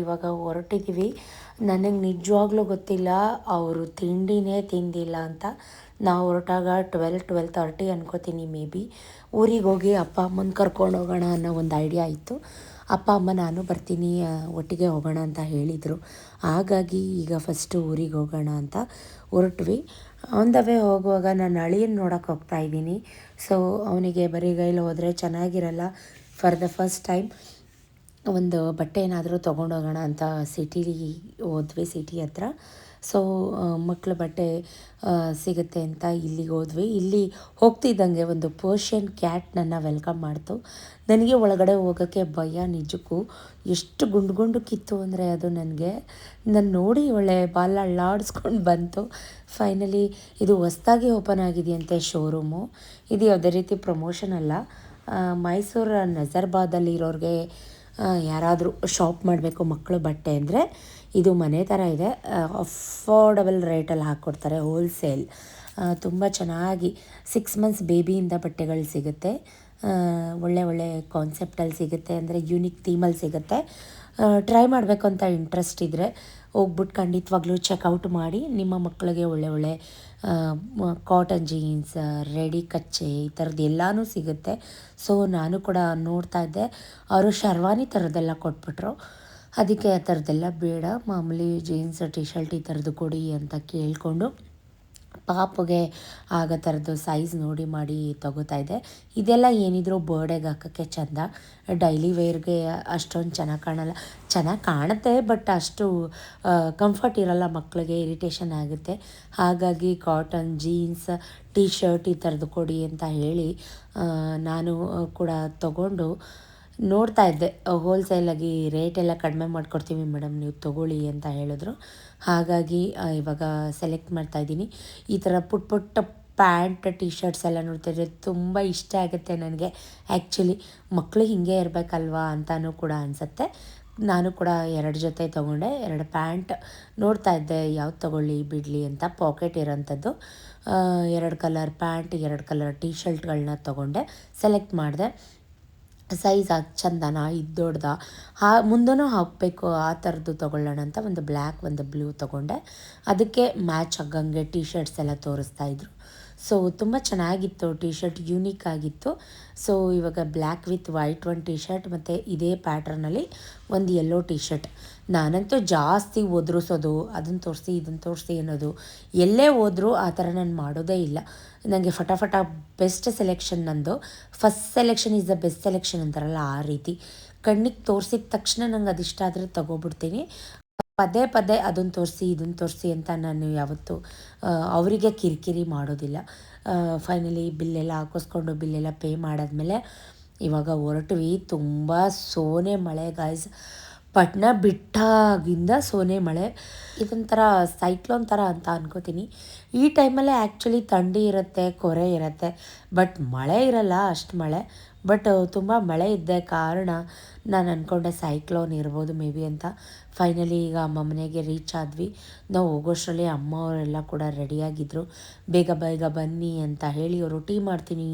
Speaker 1: ಇವಾಗ ಹೊರಟಿದ್ದೀವಿ. ನನಗೆ ನಿಜವಾಗ್ಲೂ ಗೊತ್ತಿಲ್ಲ ಅವರು ತಿಂಡಿನೇ ತಿಂದಿಲ್ಲ ಅಂತ. ನಾವು ಹೊರಟಾಗ 12:30 ಅನ್ಕೋತೀನಿ ಮೇ ಬಿ. ಊರಿಗೆ ಹೋಗಿ ಅಪ್ಪ ಅಮ್ಮನ ಕರ್ಕೊಂಡು ಹೋಗೋಣ ಅನ್ನೋ ಒಂದು ಐಡಿಯಾ ಇತ್ತು. ಅಪ್ಪ ಅಮ್ಮ ನಾನು ಬರ್ತೀನಿ, ಒಟ್ಟಿಗೆ ಹೋಗೋಣ ಅಂತ ಹೇಳಿದರು. ಹಾಗಾಗಿ ಈಗ ಫಸ್ಟು ಊರಿಗೆ ಹೋಗೋಣ ಅಂತ ಹೊರಟ್ವಿ. ಆನ್ ದ ವೇ ಹೋಗುವಾಗ ನಾನು ಅಳಿಯನ್ನು ನೋಡೋಕೆ ಹೋಗ್ತಾಯಿದ್ದೀನಿ. ಸೊ ಅವನಿಗೆ ಬರಿಗೈಲಿ ಹೋದರೆ ಚೆನ್ನಾಗಿರಲ್ಲ. ಫಾರ್ ದ ಫಸ್ಟ್ ಟೈಮ್ ಒಂದು ಬಟ್ಟೆ ಏನಾದರೂ ತೊಗೊಂಡೋಗೋಣ ಅಂತ ಸಿಟಿಲಿ ಹೋದ್ವಿ, ಸಿಟಿ ಹತ್ರ. ಸೊ ಮಕ್ಕಳ ಬಟ್ಟೆ ಸಿಗುತ್ತೆ ಅಂತ ಇಲ್ಲಿಗೆ ಹೋದ್ವಿ. ಇಲ್ಲಿ ಹೋಗ್ತಿದ್ದಂಗೆ ಒಂದು ಪರ್ಷಿಯನ್ ಕ್ಯಾಟ್ ನನ್ನ ವೆಲ್ಕಮ್ ಮಾಡ್ತು. ನನಗೆ ಒಳಗಡೆ ಹೋಗೋಕ್ಕೆ ಭಯ. ನಿಜಕ್ಕೂ ಎಷ್ಟು ಗುಂಡು ಅಂದರೆ ಅದು ನನಗೆ. ನಾನು ನೋಡಿ ಒಳ್ಳೆ ಬಾಲ ಅಳ್ಳಾಡಿಸ್ಕೊಂಡು ಬಂತು. ಫೈನಲಿ ಇದು ಹೊಸ್ದಾಗಿ ಓಪನ್ ಆಗಿದೆಯಂತೆ ಶೋರೂಮು. ಇದು ಯಾವುದೇ ರೀತಿ ಪ್ರಮೋಷನ್ ಅಲ್ಲ. ಮೈಸೂರು ನಜರ್ಬಾದಲ್ಲಿರೋರಿಗೆ ಯಾರಾದರೂ ಶಾಪ್ ಮಾಡಬೇಕು ಮಕ್ಕಳು ಬಟ್ಟೆ ಅಂದರೆ ಇದು ಮನೆ ಥರ ಇದೆ. ಅಫೋರ್ಡಬಲ್ ರೇಟಲ್ಲಿ ಹಾಕ್ಕೊಡ್ತಾರೆ, ಹೋಲ್ಸೇಲ್. ತುಂಬ ಚೆನ್ನಾಗಿ 6 ಮಂತ್ಸ್ ಬೇಬಿಯಿಂದ ಬಟ್ಟೆಗಳು ಸಿಗುತ್ತೆ. ಒಳ್ಳೆ ಕಾನ್ಸೆಪ್ಟಲ್ಲಿ ಸಿಗುತ್ತೆ, ಅಂದರೆ ಯೂನಿಕ್ ಥೀಮಲ್ಲಿ ಸಿಗುತ್ತೆ. ಟ್ರೈ ಮಾಡಬೇಕು ಅಂತ ಇಂಟ್ರೆಸ್ಟ್ ಇದ್ದರೆ ಹೋಗ್ಬಿಟ್ಟು ಖಂಡಿತವಾಗ್ಲೂ ಚೆಕ್ಔಟ್ ಮಾಡಿ. ನಿಮ್ಮ ಮಕ್ಕಳಿಗೆ ಒಳ್ಳೆ ಕಾಟನ್ ಜೀನ್ಸ್, ರೆಡಿ ಕಚ್ಚೆ ಈ ಥರದ್ದು ಎಲ್ಲನೂ ಸಿಗುತ್ತೆ. ಸೊ ನಾನು ಕೂಡ ನೋಡ್ತಾ ಇದ್ದೆ. ಅವರು ಶರ್ವಾನಿ ಥರದ್ದೆಲ್ಲ ಕೊಟ್ಬಿಟ್ರು. ಅದಕ್ಕೆ ಆ ಥರದ್ದೆಲ್ಲ ಬೇಡ, ಮಾಮೂಲಿ ಜೀನ್ಸ್ ಟಿ ಶರ್ಟ್ ಈ ಥರದ್ದು ಕೊಡಿ ಅಂತ ಕೇಳಿಕೊಂಡು ಪಾಪುಗೆ ಆಗೋ ಥರದ್ದು ಸೈಜ್ ನೋಡಿ ಮಾಡಿ ತೊಗೋತಾ ಇದ್ದೆ. ಇದೆಲ್ಲ ಏನಿದ್ರು ಬರ್ಡೇಗೆ ಹಾಕೋಕ್ಕೆ ಚೆಂದ, ಡೈಲಿ ವೇರ್ಗೆ ಅಷ್ಟೊಂದು ಚೆನ್ನಾಗಿ ಕಾಣುತ್ತೆ, ಬಟ್ ಅಷ್ಟು ಕಂಫರ್ಟ್ ಇರೋಲ್ಲ, ಮಕ್ಕಳಿಗೆ ಇರಿಟೇಷನ್ ಆಗುತ್ತೆ. ಹಾಗಾಗಿ ಕಾಟನ್ ಜೀನ್ಸ್ ಟಿ ಶರ್ಟ್ ಈ ಥರದ್ದು ಕೊಡಿ ಅಂತ ಹೇಳಿ ನಾನು ಕೂಡ ತೊಗೊಂಡು ನೋಡ್ತಾ ಇದ್ದೆ, ಹೋಲ್ಸೇಲಾಗಿ ರೇಟ್ ಎಲ್ಲ ಕಡಿಮೆ ಮಾಡಿಕೊಡ್ತೀವಿ ಮೇಡಮ್, ನೀವು ತೊಗೊಳ್ಳಿ ಅಂತ ಹೇಳಿದ್ರು. ಹಾಗಾಗಿ ಇವಾಗ ಸೆಲೆಕ್ಟ್ ಮಾಡ್ತಾಯಿದ್ದೀನಿ. ಈ ಥರ ಪುಟ್ಟ ಪುಟ್ಟ ಪ್ಯಾಂಟ್ ಟಿ ಶರ್ಟ್ಸ್ ಎಲ್ಲ ನೋಡ್ತಿದ್ರೆ ತುಂಬ ಇಷ್ಟ ಆಗುತ್ತೆ ನನಗೆ. ಆ್ಯಕ್ಚುಲಿ ಮಕ್ಕಳು ಹಿಂಗೆ ಇರಬೇಕಲ್ವಾ ಅಂತಲೂ ಕೂಡ ಅನಿಸುತ್ತೆ. ನಾನು ಕೂಡ 2 ಜೊತೆ ತೊಗೊಂಡೆ. 2 ಪ್ಯಾಂಟ್ ನೋಡ್ತಾ ಇದ್ದೆ ಯಾವ್ದು ತೊಗೊಳ್ಳಿ ಬಿಡಲಿ ಅಂತ. ಪಾಕೆಟ್ ಇರೋಂಥದ್ದು 2 ಕಲರ್ ಪ್ಯಾಂಟ್, 2 ಕಲರ್ ಟೀ ಶರ್ಟ್ಗಳನ್ನ ತೊಗೊಂಡೆ. ಸೆಲೆಕ್ಟ್ ಮಾಡಿದೆ. ಸೈಜ್ ಅದು ಚಂದನ ಇದು ದೊಡ್ಡದ ಮುಂದೂ ಹಾಕಬೇಕು ಆ ಥರದ್ದು ತೊಗೊಳ್ಳೋಣ ಅಂತ ಒಂದು ಬ್ಲ್ಯಾಕ್ ಒಂದು ಬ್ಲೂ ತೊಗೊಂಡೆ. ಅದಕ್ಕೆ ಮ್ಯಾಚ್ ಆಗಂಗೆ ಟೀ ಶರ್ಟ್ಸ್ ಎಲ್ಲ ತೋರಿಸ್ತಾಯಿದ್ರು. ಸೊ ತುಂಬ ಚೆನ್ನಾಗಿತ್ತು ಟೀ ಶರ್ಟ್, ಯೂನಿಕ್ ಆಗಿತ್ತು. ಸೊ ಇವಾಗ ಬ್ಲ್ಯಾಕ್ ವಿತ್ ವೈಟ್ ಒಂದು ಟೀ ಶರ್ಟ್ ಮತ್ತು ಇದೇ ಪ್ಯಾಟ್ರನಲ್ಲಿ ಒಂದು ಯೆಲ್ಲೋ ಟೀ ಶರ್ಟ್. ನಾನಂತೂ ಜಾಸ್ತಿ ಒದರಿಸೋದು, ಅದನ್ನು ತೋರಿಸಿ ಇದನ್ನು ತೋರಿಸಿ ಅನ್ನೋದು, ಎಲ್ಲೇ ಹೋದರೂ ಆ ಥರ ನಾನು ಮಾಡೋದೇ ಇಲ್ಲ. ನನಗೆ ಫಟಾಫಟ ಬೆಸ್ಟ್ ಸೆಲೆಕ್ಷನ್ ನಂದು. First selection is the best selection ಅಂತಾರಲ್ಲ, ಆ ರೀತಿ ಕಣ್ಣಿಗೆ ತೋರಿಸಿದ ತಕ್ಷಣ ನಂಗೆ ಅದಿಷ್ಟ ಆದರೆ ತೊಗೊಬಿಡ್ತೀನಿ. ಪದೇ ಪದೇ ಅದನ್ನು ತೋರಿಸಿ ಇದನ್ನು ತೋರಿಸಿ ಅಂತ ನಾನು ಯಾವತ್ತೂ ಅವರಿಗೆ ಕಿರಿಕಿರಿ ಮಾಡೋದಿಲ್ಲ. ಫೈನಲಿ ಬಿಲ್ಲೆಲ್ಲ ಹಾಕಿಸ್ಕೊಂಡು ಬಿಲ್ಲೆಲ್ಲ ಪೇ ಮಾಡಾದ್ಮೇಲೆ ಇವಾಗ ಹೊರಟ್ವಿ. ತುಂಬ ಸೋನೆ ಮಳೆ ಗಾಯ್ಸ್, ಪಟ್ನ ಬಿಟ್ಟಾಗಿಂದ ಸೋನೆ ಮಳೆ. ಇದೊಂಥರ ಸೈಕ್ಲೋನ್ ಥರ ಅಂತ ಅನ್ಕೋತೀನಿ. ಈ ಟೈಮಲ್ಲೇ ಆ್ಯಕ್ಚುಲಿ ಥಂಡಿ ಇರುತ್ತೆ, ಕೊರೆ ಇರುತ್ತೆ, ಬಟ್ ಮಳೆ ಇರಲ್ಲ ಅಷ್ಟು ಮಳೆ. ಬಟ್ ತುಂಬ ಮಳೆ ಇದ್ದ ಕಾರಣ ನಾನು ಅಂದ್ಕೊಂಡೆ ಸೈಕ್ಲೋನ್ ಇರ್ಬೋದು ಮೇ ಬಿ ಅಂತ. ಫೈನಲಿ ಈಗ ಅಮ್ಮ ಮನೆಗೆ ರೀಚ್ ಆದ್ವಿ. ನಾವು ಹೋಗೋಷ್ಟರಲ್ಲಿ ಅಮ್ಮ ಅವರೆಲ್ಲ ಕೂಡ ರೆಡಿಯಾಗಿದ್ದರು. ಬೇಗ ಬೇಗ ಬನ್ನಿ ಅಂತ ಹೇಳಿ ಅವರು ಟೀ ಮಾಡ್ತೀನಿ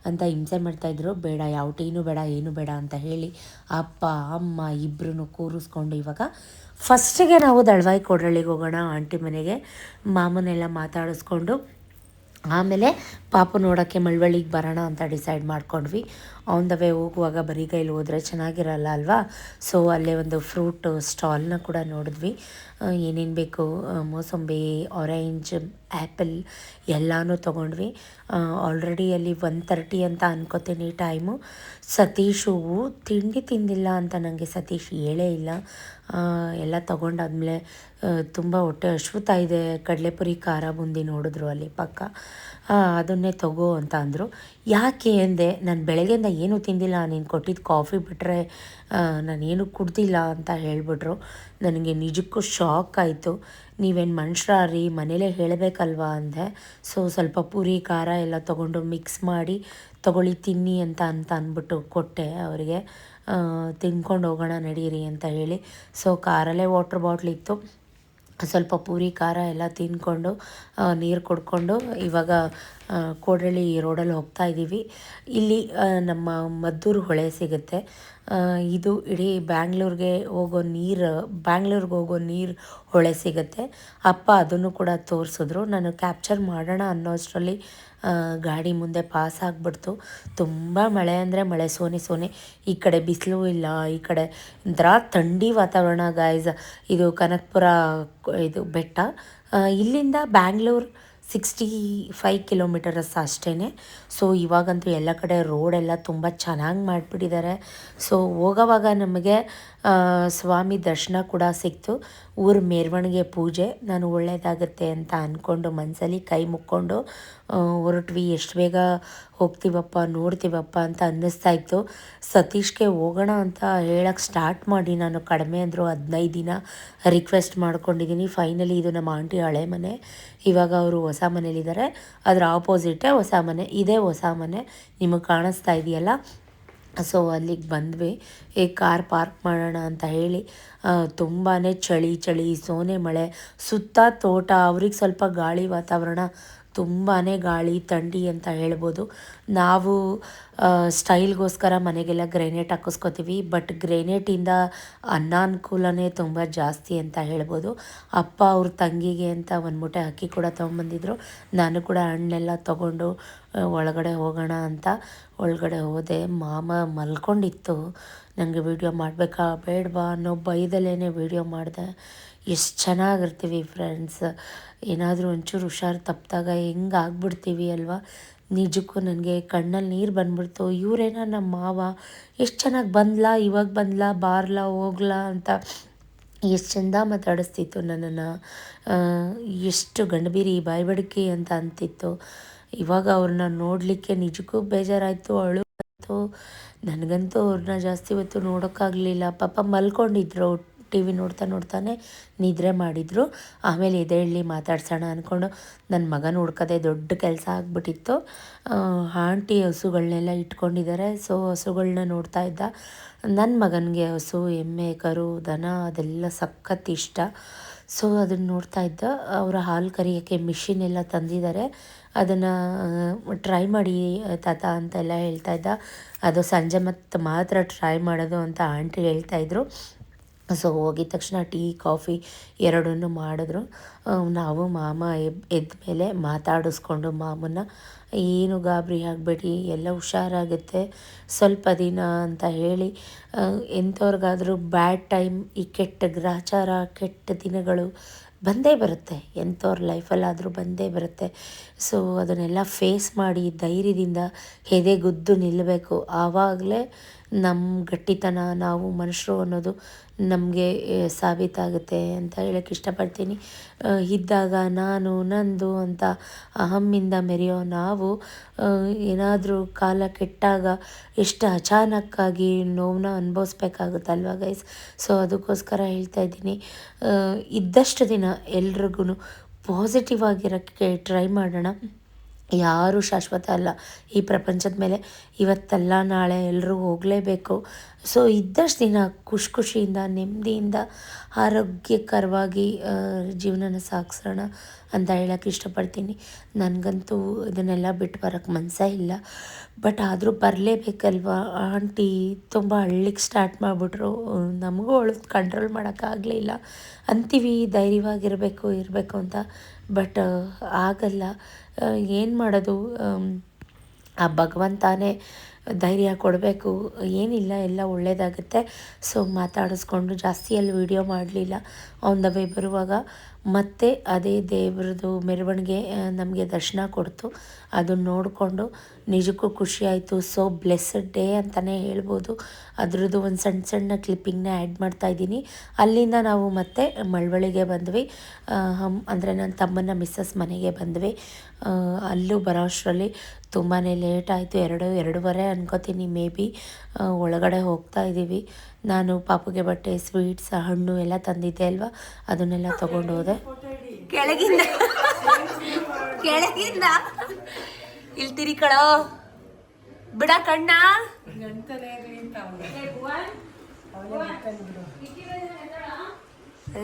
Speaker 1: ಅಂತ ಹಿಂಸೆ ಮಾಡ್ತಾಯಿದ್ರು. ಬೇಡ, ಯಾವ ಟೀನೂ ಬೇಡ, ಏನೂ ಬೇಡ ಅಂತ ಹೇಳಿ ಅಪ್ಪ ಅಮ್ಮ ಇಬ್ಬರೂ ಕೂರಿಸ್ಕೊಂಡು ಇವಾಗ ಫಸ್ಟಿಗೆ ನಾವು ದಳವಾಯಿ ಕೋಡಳ್ಳಿಗೆ ಹೋಗೋಣ ಆಂಟಿ ಮನೆಗೆ. ಮಾಮನೆಲ್ಲ ಮಾತಾಡಿಸ್ಕೊಂಡು ಆಮೇಲೆ ಪಾಪು ನೋಡೋಕ್ಕೆ ಮಳವಳ್ಳಿಗೆ ಬರೋಣ ಅಂತ ಡಿಸೈಡ್ ಮಾಡ್ಕೊಂಡ್ವಿ. ಆನ್ ದ ವೇ ಹೋಗುವಾಗ ಬರೀ ಕೈಲಿ ಹೋದರೆ ಚೆನ್ನಾಗಿರಲ್ಲ ಅಲ್ವಾ. ಸೊ ಅಲ್ಲೇ ಒಂದು ಫ್ರೂಟ್ ಸ್ಟಾಲ್ನ ಕೂಡ ನೋಡಿದ್ವಿ. ಏನೇನು ಬೇಕು ಮೋಸಂಬಿ, ಆರೆಂಜ್, ಆ್ಯಪಲ್ ಎಲ್ಲನೂ ತೊಗೊಂಡ್ವಿ. ಆಲ್ರೆಡಿ ಅಲ್ಲಿ 1:30 ಅಂತ ಅನ್ಕೋತೀನಿ ಟೈಮು. ಸತೀಶು ತಿಂಡಿ ತಿಂದಿಲ್ಲ ಅಂತ ನನಗೆ ಸತೀಶ್ ಹೇಳೇ ಇಲ್ಲ. ಎಲ್ಲ ತೊಗೊಂಡಾದ್ಮೇಲೆ ತುಂಬ ಹೊಟ್ಟೆ ಹಶ್ವುತ್ತಾ ಇದೆ. ಕಡಲೆಪುರಿ ಖಾರ ಬುಂದಿ ನೋಡಿದ್ರು ಅಲ್ಲಿ ಪಕ್ಕ, ಅದನ್ನೇ ತಗೋ ಅಂತ ಅಂದರು. ಯಾಕೆ ಅಂದೆ, ನಾನು ಬೆಳಗ್ಗೆಯಿಂದ ಏನೂ ತಿಂದಿಲ್ಲ, ನೀನು ಕೊಟ್ಟಿದ್ದು ಕಾಫಿ ಬಿಟ್ಟರೆ ನಾನೇನು ಕುಡ್ದಿಲ್ಲ ಅಂತ ಹೇಳಿಬಿಟ್ರು. ನನಗೆ ನಿಜಕ್ಕೂ ಶಾಕ್ ಆಯಿತು. ನೀವೇನು ಮನುಷ್ಯರ ರೀ, ಮನೇಲೇ ಹೇಳಬೇಕಲ್ವಾ ಅಂದೆ. ಸೊ ಸ್ವಲ್ಪ ಪೂರಿ ಖಾರ ಎಲ್ಲ ತೊಗೊಂಡು ಮಿಕ್ಸ್ ಮಾಡಿ ತೊಗೊಳ್ಳಿ ತಿನ್ನಿ ಅಂತ ಅಂದ್ಬಿಟ್ಟು ಕೊಟ್ಟೆ ಅವರಿಗೆ. ತಿನ್ಕೊಂಡು ಹೋಗೋಣ ನಡೀರಿ ಅಂತ ಹೇಳಿ. ಸೊ ಕಾರಲ್ಲೇ ವಾಟ್ರ್ ಬಾಟ್ಲಿತ್ತು, ಸ್ವಲ್ಪ ಪೂರಿ ಖಾರ ಎಲ್ಲ ತಿಂದ್ಕೊಂಡು ನೀರು ಕುಡ್ಕೊಂಡು ಇವಾಗ ಕೋಡಳ್ಳಿ ರೋಡಲ್ಲಿ ಹೋಗ್ತಾ ಇದ್ದೀವಿ. ಇಲ್ಲಿ ನಮ್ಮ ಮದ್ದೂರು ಹೊಳೆ ಸಿಗುತ್ತೆ. ಇದು ಇಡೀ ಬ್ಯಾಂಗ್ಳೂರಿಗೆ ಹೋಗೋ ನೀರು ಹೊಳೆ ಸಿಗುತ್ತೆ. ಅಪ್ಪ ಅದನ್ನು ಕೂಡ ತೋರಿಸಿದ್ರು. ನಾನು ಕ್ಯಾಪ್ಚರ್ ಮಾಡೋಣ ಅನ್ನೋಷ್ಟರಲ್ಲಿ ಗಾಡಿ ಮುಂದೆ ಪಾಸ್ ಆಗಿಬಿಡ್ತು. ತುಂಬ ಮಳೆ ಅಂದರೆ ಮಳೆ, ಸೋನೆ. ಈ ಕಡೆ ಬಿಸಿಲು ಇಲ್ಲ, ಈ ಕಡೆ ಒಂಥರ ಥಂಡಿ ವಾತಾವರಣ ಗಾಯ್ಸ್. ಇದು ಕನಕಪುರ ಇದು ಬೆಟ್ಟ. ಇಲ್ಲಿಂದ ಬ್ಯಾಂಗ್ಳೂರು 65 ಕಿಲೋಮೀಟರ್ಸ್ ಅಷ್ಟೇ. ಸೊ ಇವಾಗಂತೂ ಎಲ್ಲ ಕಡೆ ರೋಡೆಲ್ಲ ತುಂಬ ಚೆನ್ನಾಗಿ ಮಾಡಿಬಿಟ್ಟಿದ್ದಾರೆ. ಸೊ ಹೋಗೋವಾಗ ನಮಗೆ ಸ್ವಾಮಿ ದರ್ಶನ ಕೂಡ ಸಿಕ್ತು. ಊರ ಮೆರವಣಿಗೆ ಪೂಜೆ, ನಾನು ಒಳ್ಳೆಯದಾಗುತ್ತೆ ಅಂತ ಅಂದ್ಕೊಂಡು ಮನಸ್ಸಲ್ಲಿ ಕೈ ಮುಕ್ಕೊಂಡು ಹೊರಟ್ವಿ. ಎಷ್ಟು ಬೇಗ ಹೋಗ್ತೀವಪ್ಪ, ನೋಡ್ತೀವಪ್ಪ ಅಂತ ಅನ್ನಿಸ್ತಾ ಇತ್ತು. ಸತೀಶ್ಗೆ ಹೋಗೋಣ ಅಂತ ಹೇಳಕ್ಕೆ ಸ್ಟಾರ್ಟ್ ಮಾಡಿ ನಾನು ಕಡಿಮೆ ಅಂದರು 15 ದಿನ ರಿಕ್ವೆಸ್ಟ್ ಮಾಡ್ಕೊಂಡಿದ್ದೀನಿ. ಫೈನಲಿ ಇದು ನಮ್ಮ ಆಂಟಿ ಹಳೆ ಮನೆ. ಇವಾಗ ಅವರು ಹೊಸ ಮನೇಲಿದ್ದಾರೆ, ಅದರ ಆಪೋಸಿಟೇ ಹೊಸ ಮನೆ. ಇದೇ ಹೊಸ ಮನೆ, ನಿಮಗೆ ಕಾಣಿಸ್ತಾ ಇದೆಯಲ್ಲ. ಸೊ ಅಲ್ಲಿಗೆ ಬಂದ್ವಿ. ಕಾರ್ ಪಾರ್ಕ್ ಮಾಡೋಣ ಅಂತ ಹೇಳಿ ತುಂಬಾ ಚಳಿ, ಸೋನೆ ಮಳೆ, ಸುತ್ತ ತೋಟ. ಅವ್ರಿಗೆ ಸ್ವಲ್ಪ ಗಾಳಿ ವಾತಾವರಣ, ತುಂಬಾ ಗಾಳಿ ಥಂಡಿ ಅಂತ ಹೇಳ್ಬೋದು. ನಾವು ಸ್ಟೈಲ್ಗೋಸ್ಕರ ಮನೆಗೆಲ್ಲ ಗ್ರೇನೇಟ್ ಹಾಕಿಸ್ಕೋತೀವಿ, ಬಟ್ ಗ್ರೇನೇಟಿಂದ ಅನಾನುಕೂಲನೇ ತುಂಬ ಜಾಸ್ತಿ ಅಂತ ಹೇಳ್ಬೋದು. ಅಪ್ಪ ಅವ್ರ ತಂಗಿಗೆ ಅಂತ ಒಂದು ಮೂಟೆ ಅಕ್ಕಿ ಕೂಡ ತೊಗೊಂಬಂದಿದ್ರು. ನಾನು ಕೂಡ ಹಣ್ಣೆಲ್ಲ ತೊಗೊಂಡು ಒಳಗಡೆ ಹೋಗೋಣ ಅಂತ ಒಳಗಡೆ ಹೋದೆ. ಮಾಮ ಮಲ್ಕೊಂಡಿತ್ತು. ನನಗೆ ವೀಡಿಯೋ ಮಾಡಬೇಕಾ ಬೇಡವಾ ಅನ್ನೋ ಭಯದಲ್ಲೇ ವೀಡಿಯೋ ಮಾಡಿದೆ. ಎಷ್ಟು ಚೆನ್ನಾಗಿರ್ತೀವಿ ಫ್ರೆಂಡ್ಸ್. ಏನಾದರೂ ಒಂಚೂರು ಹುಷಾರು ತಪ್ಪಿದಾಗ ಹೆಂಗೆ ಆಗ್ಬಿಡ್ತೀವಿ ಅಲ್ವಾ. ನಿಜಕ್ಕೂ ನನಗೆ ಕಣ್ಣಲ್ಲಿ ನೀರು ಬಂದ್ಬಿಡ್ತು. ಇವರೇನ ನಮ್ಮ ಮಾವ ಎಷ್ಟು ಚೆನ್ನಾಗಿ ಇವಾಗ ಬಂದ್ಲಾ ಬಾರ್ಲಾ ಹೋಗ್ಲಾ ಅಂತ ಎಷ್ಟು ಚೆಂದ ಮಾತಾಡಿಸ್ತಿತ್ತು ನನ್ನನ್ನು. ಎಷ್ಟು ಗಂಡಬೀರಿ ಬಾಯ್ಬಡಿಕೆ ಅಂತ ಅಂತಿತ್ತು. ಇವಾಗ ಅವ್ರನ್ನ ನೋಡಲಿಕ್ಕೆ ನಿಜಕ್ಕೂ ಬೇಜಾರಾಯಿತು, ಬಂತು. ನನಗಂತೂ ಅವ್ರನ್ನ ಜಾಸ್ತಿ ಹೊತ್ತು ನೋಡೋಕ್ಕಾಗಲಿಲ್ಲ. ಪಾಪ ಮಲ್ಕೊಂಡಿದ್ರು, ಟಿ ವಿ ನೋಡ್ತಾನೆ ನಿದ್ರೆ ಮಾಡಿದರು. ಆಮೇಲೆ ಎದ್ದೇಳಿ ಮಾತಾಡ್ಸೋಣ ಅಂದ್ಕೊಂಡು ನನ್ನ ಮಗನ ಹುಡ್ಕೋದೆ ದೊಡ್ಡ ಕೆಲಸ ಆಗಿಬಿಟ್ಟಿತ್ತು. ಆಂಟಿ ಹಸುಗಳನ್ನೆಲ್ಲ ಇಟ್ಕೊಂಡಿದ್ದಾರೆ. ಸೊ ಹಸುಗಳನ್ನ ನೋಡ್ತಾ ಇದ್ದ. ನನ್ನ ಮಗನಿಗೆ ಹಸು, ಎಮ್ಮೆ, ಕರು, ದನ ಅದೆಲ್ಲ ಸಖತ್ ಇಷ್ಟ. ಸೊ ಅದನ್ನು ನೋಡ್ತಾ ಇದ್ದ. ಅವರ ಹಾಲು ಕರಿಯೋಕ್ಕೆ ಮಿಷಿನ್ ಎಲ್ಲ ತಂದಿದ್ದಾರೆ. ಅದನ್ನು ಟ್ರೈ ಮಾಡಿ ತಾತ ಅಂತೆಲ್ಲ ಹೇಳ್ತಾ ಇದ್ದ. ಅದು ಸಂಜೆ ಮತ್ತು ಮಾತ್ರ ಟ್ರೈ ಮಾಡೋದು ಅಂತ ಆಂಟಿ ಹೇಳ್ತಾಯಿದ್ರು. ಸೊ ಹೋಗಿದ ತಕ್ಷಣ ಟೀ ಕಾಫಿ ಎರಡನ್ನೂ ಮಾಡಿದ್ರು. ನಾವು ಮಾಮ ಎದ್ದ ಮೇಲೆ ಮಾತಾಡಿಸ್ಕೊಂಡು ಮಾಮನ್ನ, ಏನು ಗಾಬರಿ ಆಗಬೇಡಿ, ಎಲ್ಲ ಹುಷಾರಾಗುತ್ತೆ ಸ್ವಲ್ಪ ದಿನ ಅಂತ ಹೇಳಿ, ಎಂಥವ್ರಿಗಾದರೂ ಬ್ಯಾಡ್ ಟೈಮ್, ಈ ಕೆಟ್ಟ ಗ್ರಹಚಾರ, ಕೆಟ್ಟ ದಿನಗಳು ಬಂದೇ ಬರುತ್ತೆ, ಎಂಥವ್ರ ಲೈಫಲ್ಲಾದರೂ ಬಂದೇ ಬರುತ್ತೆ. ಸೊ ಅದನ್ನೆಲ್ಲ ಫೇಸ್ ಮಾಡಿ ಧೈರ್ಯದಿಂದ ಎದೆಗುದ್ದು ನಿಲ್ಲಬೇಕು. ಆವಾಗಲೇ ನಮ್ಮ ಗಟ್ಟಿತನ, ನಾವು ಮನುಷ್ಯರು ಅನ್ನೋದು ನಮಗೆ ಸಾಬೀತಾಗುತ್ತೆ ಅಂತ ಹೇಳೋಕ್ಕೆ ಇಷ್ಟಪಡ್ತೀನಿ. ಇದ್ದಾಗ ನಾನು ನಂದು ಅಂತ ಅಹಮ್ಮಿಂದ ಮೆರೆಯೋ ನಾವು ಏನಾದರೂ ಕಾಲ ಕೆಟ್ಟಾಗ ಎಷ್ಟು ಅಚಾನಕ್ಕಾಗಿ ನೋವನ್ನ ಅನುಭವಿಸ್ಬೇಕಾಗುತ್ತಲ್ವ ಗೈಸ್. ಸೊ ಅದಕ್ಕೋಸ್ಕರ ಹೇಳ್ತಾ ಇದ್ದೀನಿ, ಇದ್ದಷ್ಟು ದಿನ ಎಲ್ರಿಗೂ ಪಾಸಿಟಿವ್ ಆಗಿರೋಕ್ಕೆ ಟ್ರೈ ಮಾಡೋಣ. ಯಾರೂ ಶಾಶ್ವತ ಅಲ್ಲ ಈ ಪ್ರಪಂಚದ ಮೇಲೆ. ಇವತ್ತಲ್ಲ ನಾಳೆ ಎಲ್ಲರೂ ಹೋಗಲೇಬೇಕು. ಸೊ ಇದ್ದಷ್ಟು ದಿನ ಖುಷಿಯಿಂದ ನೆಮ್ಮದಿಯಿಂದ ಆರೋಗ್ಯಕರವಾಗಿ ಜೀವನನ ಸಾಗಿಸೋಣ ಅಂತ ಹೇಳೋಕ್ಕೆ ಇಷ್ಟಪಡ್ತೀನಿ. ನನಗಂತೂ ಇದನ್ನೆಲ್ಲ ಬಿಟ್ಟು ಬರೋಕ್ಕೆ ಮನಸ್ಸೇ ಇಲ್ಲ. ಬಟ್ ಆದರೂ ಬರಲೇಬೇಕಲ್ವ. ಆಂಟಿ ತುಂಬ ಅಳ್ಳಿಕ್ಕೆ ಸ್ಟಾರ್ಟ್ ಮಾಡಿಬಿಟ್ರು. ನಮಗೂ ಅವಳು ಕಂಟ್ರೋಲ್ ಮಾಡೋಕ್ಕಾಗಲಿಲ್ಲ. ಅಂತೀವಿ ಧೈರ್ಯವಾಗಿರಬೇಕು ಅಂತ, ಬಟ್ ಆಗಲ್ಲ. ಏನು ಮಾಡೋದು, ಆ ಭಗವಂತನೇ ಧೈರ್ಯ ಕೊಡಬೇಕು. ಏನಿಲ್ಲ, ಎಲ್ಲ ಒಳ್ಳೆಯದಾಗುತ್ತೆ. ಸೊ ಮಾತಾಡಿಸ್ಕೊಂಡು ಜಾಸ್ತಿ ಅಲ್ಲಿ ವೀಡಿಯೋ ಮಾಡಲಿಲ್ಲ. ಆನ್ ದ ವೇ ಬರುವಾಗ ಮತ್ತೆ ಅದೇ ದೇವ್ರದ್ದು ಮೆರವಣಿಗೆ ನಮಗೆ ದರ್ಶನ ಕೊಡ್ತು. ಅದನ್ನು ನೋಡಿಕೊಂಡು ನಿಜಕ್ಕೂ ಖುಷಿಯಾಯಿತು. ಸೊ ಬ್ಲೆಸ್ಸಡ್ ಡೇ ಅಂತಲೇ ಹೇಳ್ಬೋದು. ಅದರದ್ದು ಒಂದು ಸಣ್ಣ ಕ್ಲಿಪ್ಪಿಂಗ್ನ ಆ್ಯಡ್ ಮಾಡ್ತಾಯಿದ್ದೀನಿ. ಅಲ್ಲಿಂದ ನಾವು ಮತ್ತೆ ಮಳವಳ್ಳಿಗೆ ಬಂದ್ವಿ. ಅಂದರೆ ನನ್ನ ತಮ್ಮನ ಮಿಸ್ಸಸ್ ಮನೆಗೆ ಬಂದ್ವಿ. ಅಲ್ಲೂ ಬರೋ ಅಷ್ಟರಲ್ಲಿ ತುಂಬಾ ಲೇಟ್ ಆಯಿತು. 2:30 ಅನ್ಕೋತೀನಿ ಮೇ ಬಿ. ಒಳಗಡೆ ಹೋಗ್ತಾ ಇದ್ದೀವಿ. ನಾನು ಪಾಪುಗೆ ಬಟ್ಟೆ, ಸ್ವೀಟ್ಸ್, ಹಣ್ಣು ಎಲ್ಲ ತಂದಿದ್ದೆ ಅಲ್ವಾ, ಅದನ್ನೆಲ್ಲ ತೊಗೊಂಡು ಹೋದೆ. ಕೆಳಗಿಂದ ಇಲ್ಲಿ ತಿರಿಕಳೋ ಬಿಡ ಕಣ್ಣ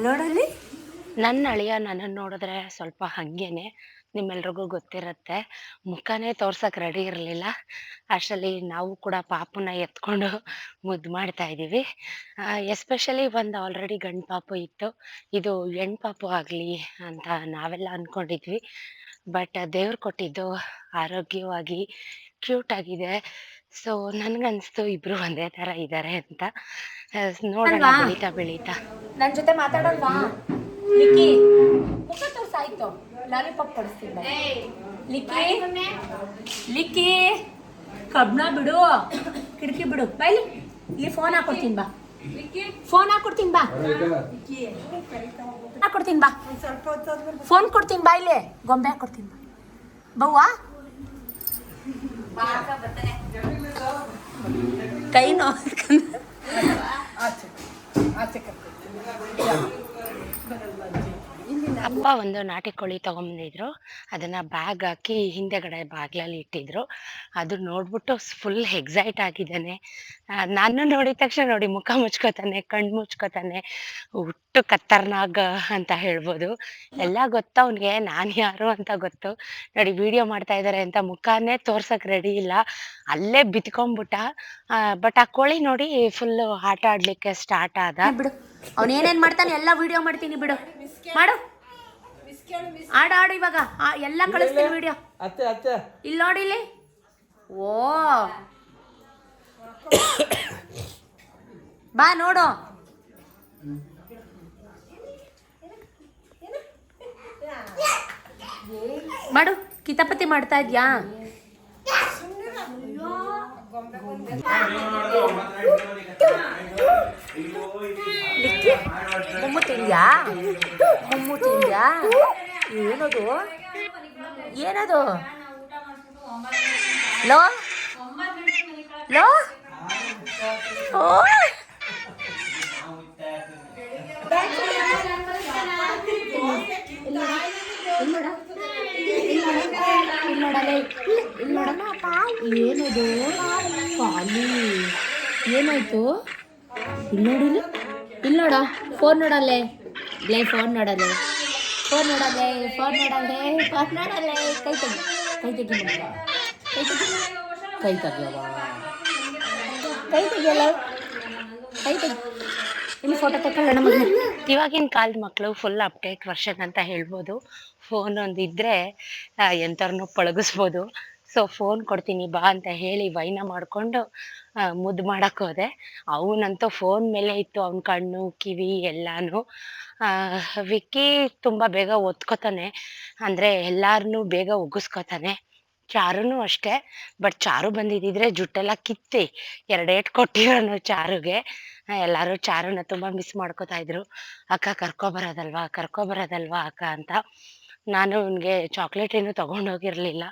Speaker 1: ನೋಡಲ್ಲಿ. ನನ್ನ ಅಳಿಯ ನನ್ನನ್ನು ನೋಡಿದ್ರೆ ಸ್ವಲ್ಪ ಹಾಗೇನೆ, ನಿಮ್ಮೆಲ್ರಿಗೂ ಗೊತ್ತಿರುತ್ತೆ. ಮುಖನೇ ತೋರ್ಸೋಕೆ ರೆಡಿ ಇರಲಿಲ್ಲ. ಅಷ್ಟರಲ್ಲಿ ನಾವು ಕೂಡ ಪಾಪುನ ಎತ್ಕೊಂಡು ಮುದ್ದು ಮಾಡ್ತಾ ಇದ್ದೀವಿ. ಎಸ್ಪೆಷಲಿ ಒಂದು ಆಲ್ರೆಡಿ ಗಂಡು ಪಾಪು ಇತ್ತು, ಇದು ಹೆಣ್ಣು ಪಾಪು ಆಗಲಿ ಅಂತ ನಾವೆಲ್ಲ ಅಂದ್ಕೊಂಡಿದ್ವಿ. ಬಟ್ ದೇವ್ರು ಕೊಟ್ಟಿದ್ದು ಆರೋಗ್ಯವಾಗಿ ಕ್ಯೂಟಾಗಿದೆ. ಸೊ ನನಗನ್ನಿಸ್ತು ಇಬ್ಬರು ಒಂದೇ ಥರ ಇದ್ದಾರೆ ಅಂತ. ನೋಡೋಣ ಬೆಳೀತಾ ನನ್ನ ಜೊತೆ ಮಾತಾಡೋಲ್ವಾ? ಲಿಕ್ಕಿ ಮುಖ ತೋರ್ಸಾಯ್ತು, ಲಾಲಿಪಾಪ್ ಕೊಡಿಸ್ತೀನಿ. ಲಿಕ್ಕಿ ಕಬ್ಣ ಬಿಡು, ಕಿಟಕಿ ಬಿಡು, ಬೈಲಿ. ಇಲ್ಲಿ ಫೋನ್ ಹಾಕೊಡ್ತೀನಿ ಬಾ, ಫೋನ್ ಹಾಕೊಡ್ತೀನಿ ಬಾ, ಹಾಕೊಡ್ತೀನಿ ಬಾ, ಫೋನ್ ಕೊಡ್ತೀನಿ ಬಾ, ಇಲ್ಲಿ ಗೊಂಬೆ ಹಾಕೊಡ್ತೀನಿ ಬಾ. ಬವ್ವಾ ಕೈ ನೋವು. ಅಪ್ಪ ಒಂದು ನಾಟಿ ಕೋಳಿ ತೊಗೊಂಬಂದಿದ್ರು. ಅದನ್ನು ಬ್ಯಾಗ್ ಹಾಕಿ ಹಿಂದೆಗಡೆ ಬಾಗಿಲಲ್ಲಿ ಇಟ್ಟಿದ್ರು. ಅದು ನೋಡ್ಬಿಟ್ಟು ಫುಲ್ ಎಕ್ಸೈಟ್ ಆಗಿದ್ದಾನೆ. ನಾನು ನೋಡಿದ ತಕ್ಷಣ ನೋಡಿ ಮುಖ ಮುಚ್ಕೋತಾನೆ, ಕಣ್ಣು ಮುಚ್ಕೋತಾನೆ. ಹುಟ್ಟು ಖತರ್ನಾಕ್ ಅಂತ ಹೇಳ್ಬೋದು. ಎಲ್ಲ ಗೊತ್ತು ಅವನಿಗೆ ನಾನು ಯಾರು ಅಂತ ಗೊತ್ತು. ನೋಡಿ ವಿಡಿಯೋ ಮಾಡ್ತಾ ಇದ್ದಾರೆ ಅಂತ ಮುಖನೇ ತೋರ್ಸೋಕೆ ರೆಡಿ ಇಲ್ಲ, ಅಲ್ಲೇ ಬಿತ್ಕೊಂಡ್ಬಿಟ್ಟ. ಬಟ್ ಆ ಕೋಳಿ ನೋಡಿ ಫುಲ್ಲು ಆಟ ಆಡಲಿಕ್ಕೆ ಸ್ಟಾರ್ಟ್ ಆದ. ಬಿಡು, ಅವನೇನೇನು ಮಾಡ್ತಾನೆ ಎಲ್ಲ ವಿಡಿಯೋ ಮಾಡ್ತೀನಿ, ಬಿಡು ಮಾಡು. ಆಡು ಇವಾಗ ಎಲ್ಲ ಕಳಿಸ್ತೀನಿ ವಿಡಿಯೋ. ಇಲ್ಲಿ ನೋಡಿ, ಇಲ್ಲಿ. ಓ ಬಾ ನೋಡು. ಮಾಡು, ಕಿತಾಪತಿ ಮಾಡ್ತಾ ಇದ್ಯಾ? ಮೊಮ್ಮು ತಿಂದ್ಯಾ? ಮೊಮ್ಮು ತಿಂದ್ಯಾ? ಏನದು ಏನದು? ಲೋ ಲೋ ಓ ಏನದು ಖಾಲಿ ಏನಾಯ್ತು ಇಲ್ಲಿ ನೋಡು ಇಲ್ಲಿ ನೋಡ ಫೋನ್ ನೋಡಲ್ಲೇ ಫೋನ್ ನೋಡಲ್ಲೇ ಫೋನ್ ನೋಡಲ್ಲೇ ಫೋನ್ ನೋಡಲ್ಲೇ ಫೋನ್ ನೋಡಲ್ಲೇ ಕೈ ತೆಗಿ ಕೈ ತೆಗಿ ಕೈ ತೆಗಿ ಕೈ ತೆಗಿಯವ ಕೈ ತೆಗಿಯಲ್ಲ ಕೈ ತೆಗಿ ಇಲ್ಲಿ ಫೋಟೋ ತಗೊಳ್ಳೋಣ ಮಗನ. ಇವಾಗಿನ ಕಾಲದ ಮಕ್ಕಳು ಫುಲ್ ಅಪ್ಡೇಟ್ ವರ್ಷನ್ ಅಂತ ಹೇಳ್ಬೋದು. ಫೋನ್ ಒಂದಿದ್ರೆ ಎಂಥವ್ರನ್ನೂ ಪಳಗಿಸ್ಬೋದು. ಸೊ ಫೋನ್ ಕೊಡ್ತೀನಿ ಬಾ ಅಂತ ಹೇಳಿ ವೈನ ಮಾಡಿಕೊಂಡು ಮುದ್ದು ಮಾಡೋಕ್ಕೆ ಹೋದೆ. ಅವನಂತೂ ಫೋನ್ ಮೇಲೆ ಇತ್ತು ಅವನ ಕಣ್ಣು ಕಿವಿ ಎಲ್ಲನೂ. ವಿಕ್ಕಿ ತುಂಬ ಬೇಗ ಒತ್ಕೋತಾನೆ, ಅಂದರೆ ಎಲ್ಲರನ್ನೂ ಬೇಗ ಉಗಿಸ್ಕೋತಾನೆ. ಚಾರುನೂ ಅಷ್ಟೇ. ಬಟ್ ಚಾರು ಬಂದಿದ್ದಿದ್ರೆ ಜುಟ್ಟೆಲ್ಲ ಕಿತ್ತಿ ಎರಡೇಟ್ ಕೊಟ್ಟಿರೋನು ಚಾರುಗೆ. ಎಲ್ಲರೂ ಚಾರುನ ತುಂಬ ಮಿಸ್ ಮಾಡ್ಕೋತಾ ಇದ್ರು. ಅಕ್ಕ ಕರ್ಕೊಬರೋದಲ್ವಾ ಅಕ್ಕ ಅಂತ. ನಾನು ಅವನಿಗೆ ಚಾಕ್ಲೇಟ್ ಏನೂ ತೊಗೊಂಡೋಗಿರಲಿಲ್ಲ.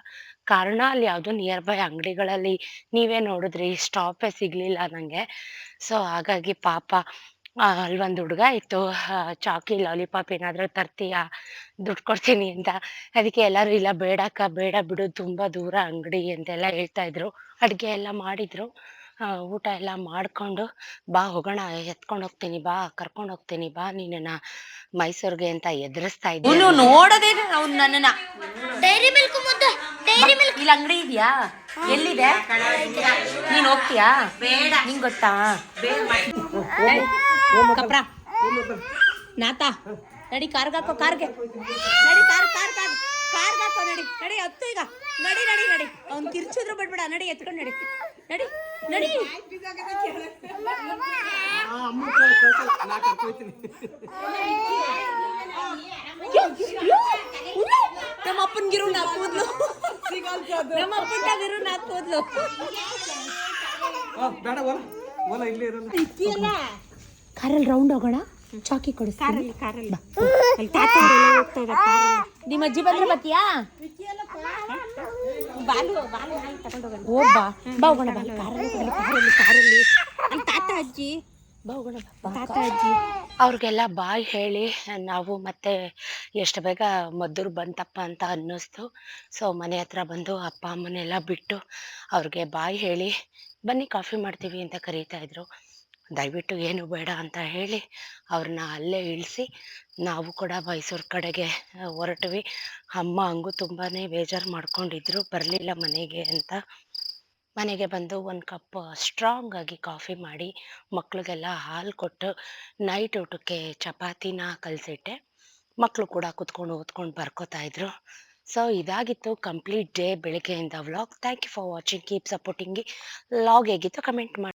Speaker 1: ಕಾರಣ ಅಲ್ಲಿ ಯಾವುದೋ ನಿಯರ್ ಬೈ ಅಂಗಡಿಗಳಲ್ಲಿ ನೀವೇ ನೋಡಿದ್ರಿ ಸ್ಟಾಪೇ ಸಿಗಲಿಲ್ಲ ನನಗೆ. ಸೊ ಹಾಗಾಗಿ ಪಾಪ ಅಲ್ಲೊಂದು ಹುಡುಗ ಇತ್ತು, ಚಾಕಿ ಲಾಲಿಪಾಪ್ ಏನಾದರೂ ತರ್ತೀಯಾ ದುಡ್ಡು ಕೊಡ್ತೀನಿ ಅಂತ. ಅದಕ್ಕೆ ಎಲ್ಲರೂ ಇಲ್ಲ ಬೇಡಕ್ಕ ಬೇಡ ಬಿಡು ತುಂಬ ದೂರ ಅಂಗಡಿ ಅಂತೆಲ್ಲ ಹೇಳ್ತಾಯಿದ್ರು. ಅಡುಗೆ ಎಲ್ಲ ಮಾಡಿದರು. ಊಟ ಎಲ್ಲ ಮಾಡಿಕೊಂಡು ಬಾ ಹೋಗೋಣ ಎತ್ಕೊಂಡು ಹೋಗ್ತೀನಿ ಬಾ ಕರ್ಕೊಂಡು ಹೋಗ್ತೀನಿ ಬಾ ನಿನ್ನನ್ನು ಮೈಸೂರಿಗೆ ಅಂತ ಎದುರಿಸ್ತಾ ಇದ್ದೆ. ನೋಡೋದೇನು ಅವ್ನು ನನ್ನನ್ನು ಡೈರಿ ಮಿಲ್ಕ್ ಮುದ್ದೆ ಡೈರಿ ಮಿಲ್ಕ್ ಇಲ್ಲಿ ಅಂಗಡಿ ಇದೆಯಾ ಎಲ್ಲಿದೆ ನೀನು ಹೋಗ್ತೀಯಾ ಬೇಡ ನಿಂಗೆ ಗೊತ್ತಾ ಕಪ್ರ ನಾತಾ ನಡಿ ಕಾರ್ಗಾಕೋ ಕಾರ್ಗೆ ನಡಿ ಕಾರ್ಗಾಕೋ ನಡಿ ಹತ್ತು ಈಗ ನಡಿ ಅವ್ನು ಕಿರ್ಚಿದ್ರು ಬಿಡ್ಬೇಡ ನಡಿ ಎತ್ಕೊಂಡು ನಡಿ ನಮ್ಮ ಅಪ್ಪನ್ಗಿರು ನಾ ಕೂದ್ಲು ನಮ್ಮ ಅಪ್ಪಂಗಿರು ನಾ ಕೂದ್ಲು ಕಾರಲ್ಲಿ ರೌಂಡ್ ಹೋಗೋಣ. ಚಾಕಿ ಕೊಡಿಸ್ತೀನಿ. ನಿಮ್ಮ ಅಜ್ಜಿ ಬಂದ್ರೆ ಬತ್ತೀಯಾ ಓ ಬಾ ಹೋಗೋಣ ಕಾರಲ್ಲಿ ತಾತ ಅಜ್ಜಿ ತಾತ ಅಜ್ಜಿ ಅವ್ರಿಗೆಲ್ಲ ಬಾಯ್ ಹೇಳಿ ನಾವು ಮತ್ತೆ ಎಷ್ಟು ಬೇಗ ಮದ್ದೂರು ಬಂತಪ್ಪ ಅಂತ ಅನ್ನಿಸ್ತು. ಸೊ ಮನೆ ಹತ್ರ ಬಂದು ಅಪ್ಪ ಅಮ್ಮನೆಲ್ಲ ಬಿಟ್ಟು ಅವ್ರಿಗೆ ಬಾಯ್ ಹೇಳಿ ಬನ್ನಿ ಕಾಫಿ ಮಾಡ್ತೀವಿ ಅಂತ ಕರೀತಾ ಇದ್ರು. ದಯವಿಟ್ಟು ಏನು ಬೇಡ ಅಂತ ಹೇಳಿ ಅವ್ರನ್ನ ಅಲ್ಲೇ ಇಳಿಸಿ ನಾವು ಕೂಡ ಮೈಸೂರು ಕಡೆಗೆ ಹೊರಟ್ವಿ. ಅಮ್ಮ ಹಂಗೂ ತುಂಬಾ ಬೇಜಾರು ಮಾಡ್ಕೊಂಡಿದ್ರು ಬರಲಿಲ್ಲ ಮನೆಗೆ ಅಂತ. ಮನೆಗೆ ಬಂದು ಒಂದು ಕಪ್ ಸ್ಟ್ರಾಂಗ್ ಆಗಿ ಕಾಫಿ ಮಾಡಿ ಮಕ್ಳಿಗೆಲ್ಲ ಹಾಲು ಕೊಟ್ಟು ನೈಟ್ ಊಟಕ್ಕೆ ಚಪಾತಿನ ಕಲಸಿಟ್ಟೆ. ಮಕ್ಕಳು ಕೂಡ ಕುತ್ಕೊಂಡು ಓದ್ಕೊಂಡು ಬರ್ಕೋತಾ ಇದ್ರು. ಸೊ ಇದಾಗಿತ್ತು ಕಂಪ್ಲೀಟ್ ಡೇ ಬೆಳಗ್ಗೆಯಿಂದ vlog. Thank you for watching, keep supporting. Vlog ಹೇಗಿತ್ತು ಕಮೆಂಟ್ ಮಾಡಿ.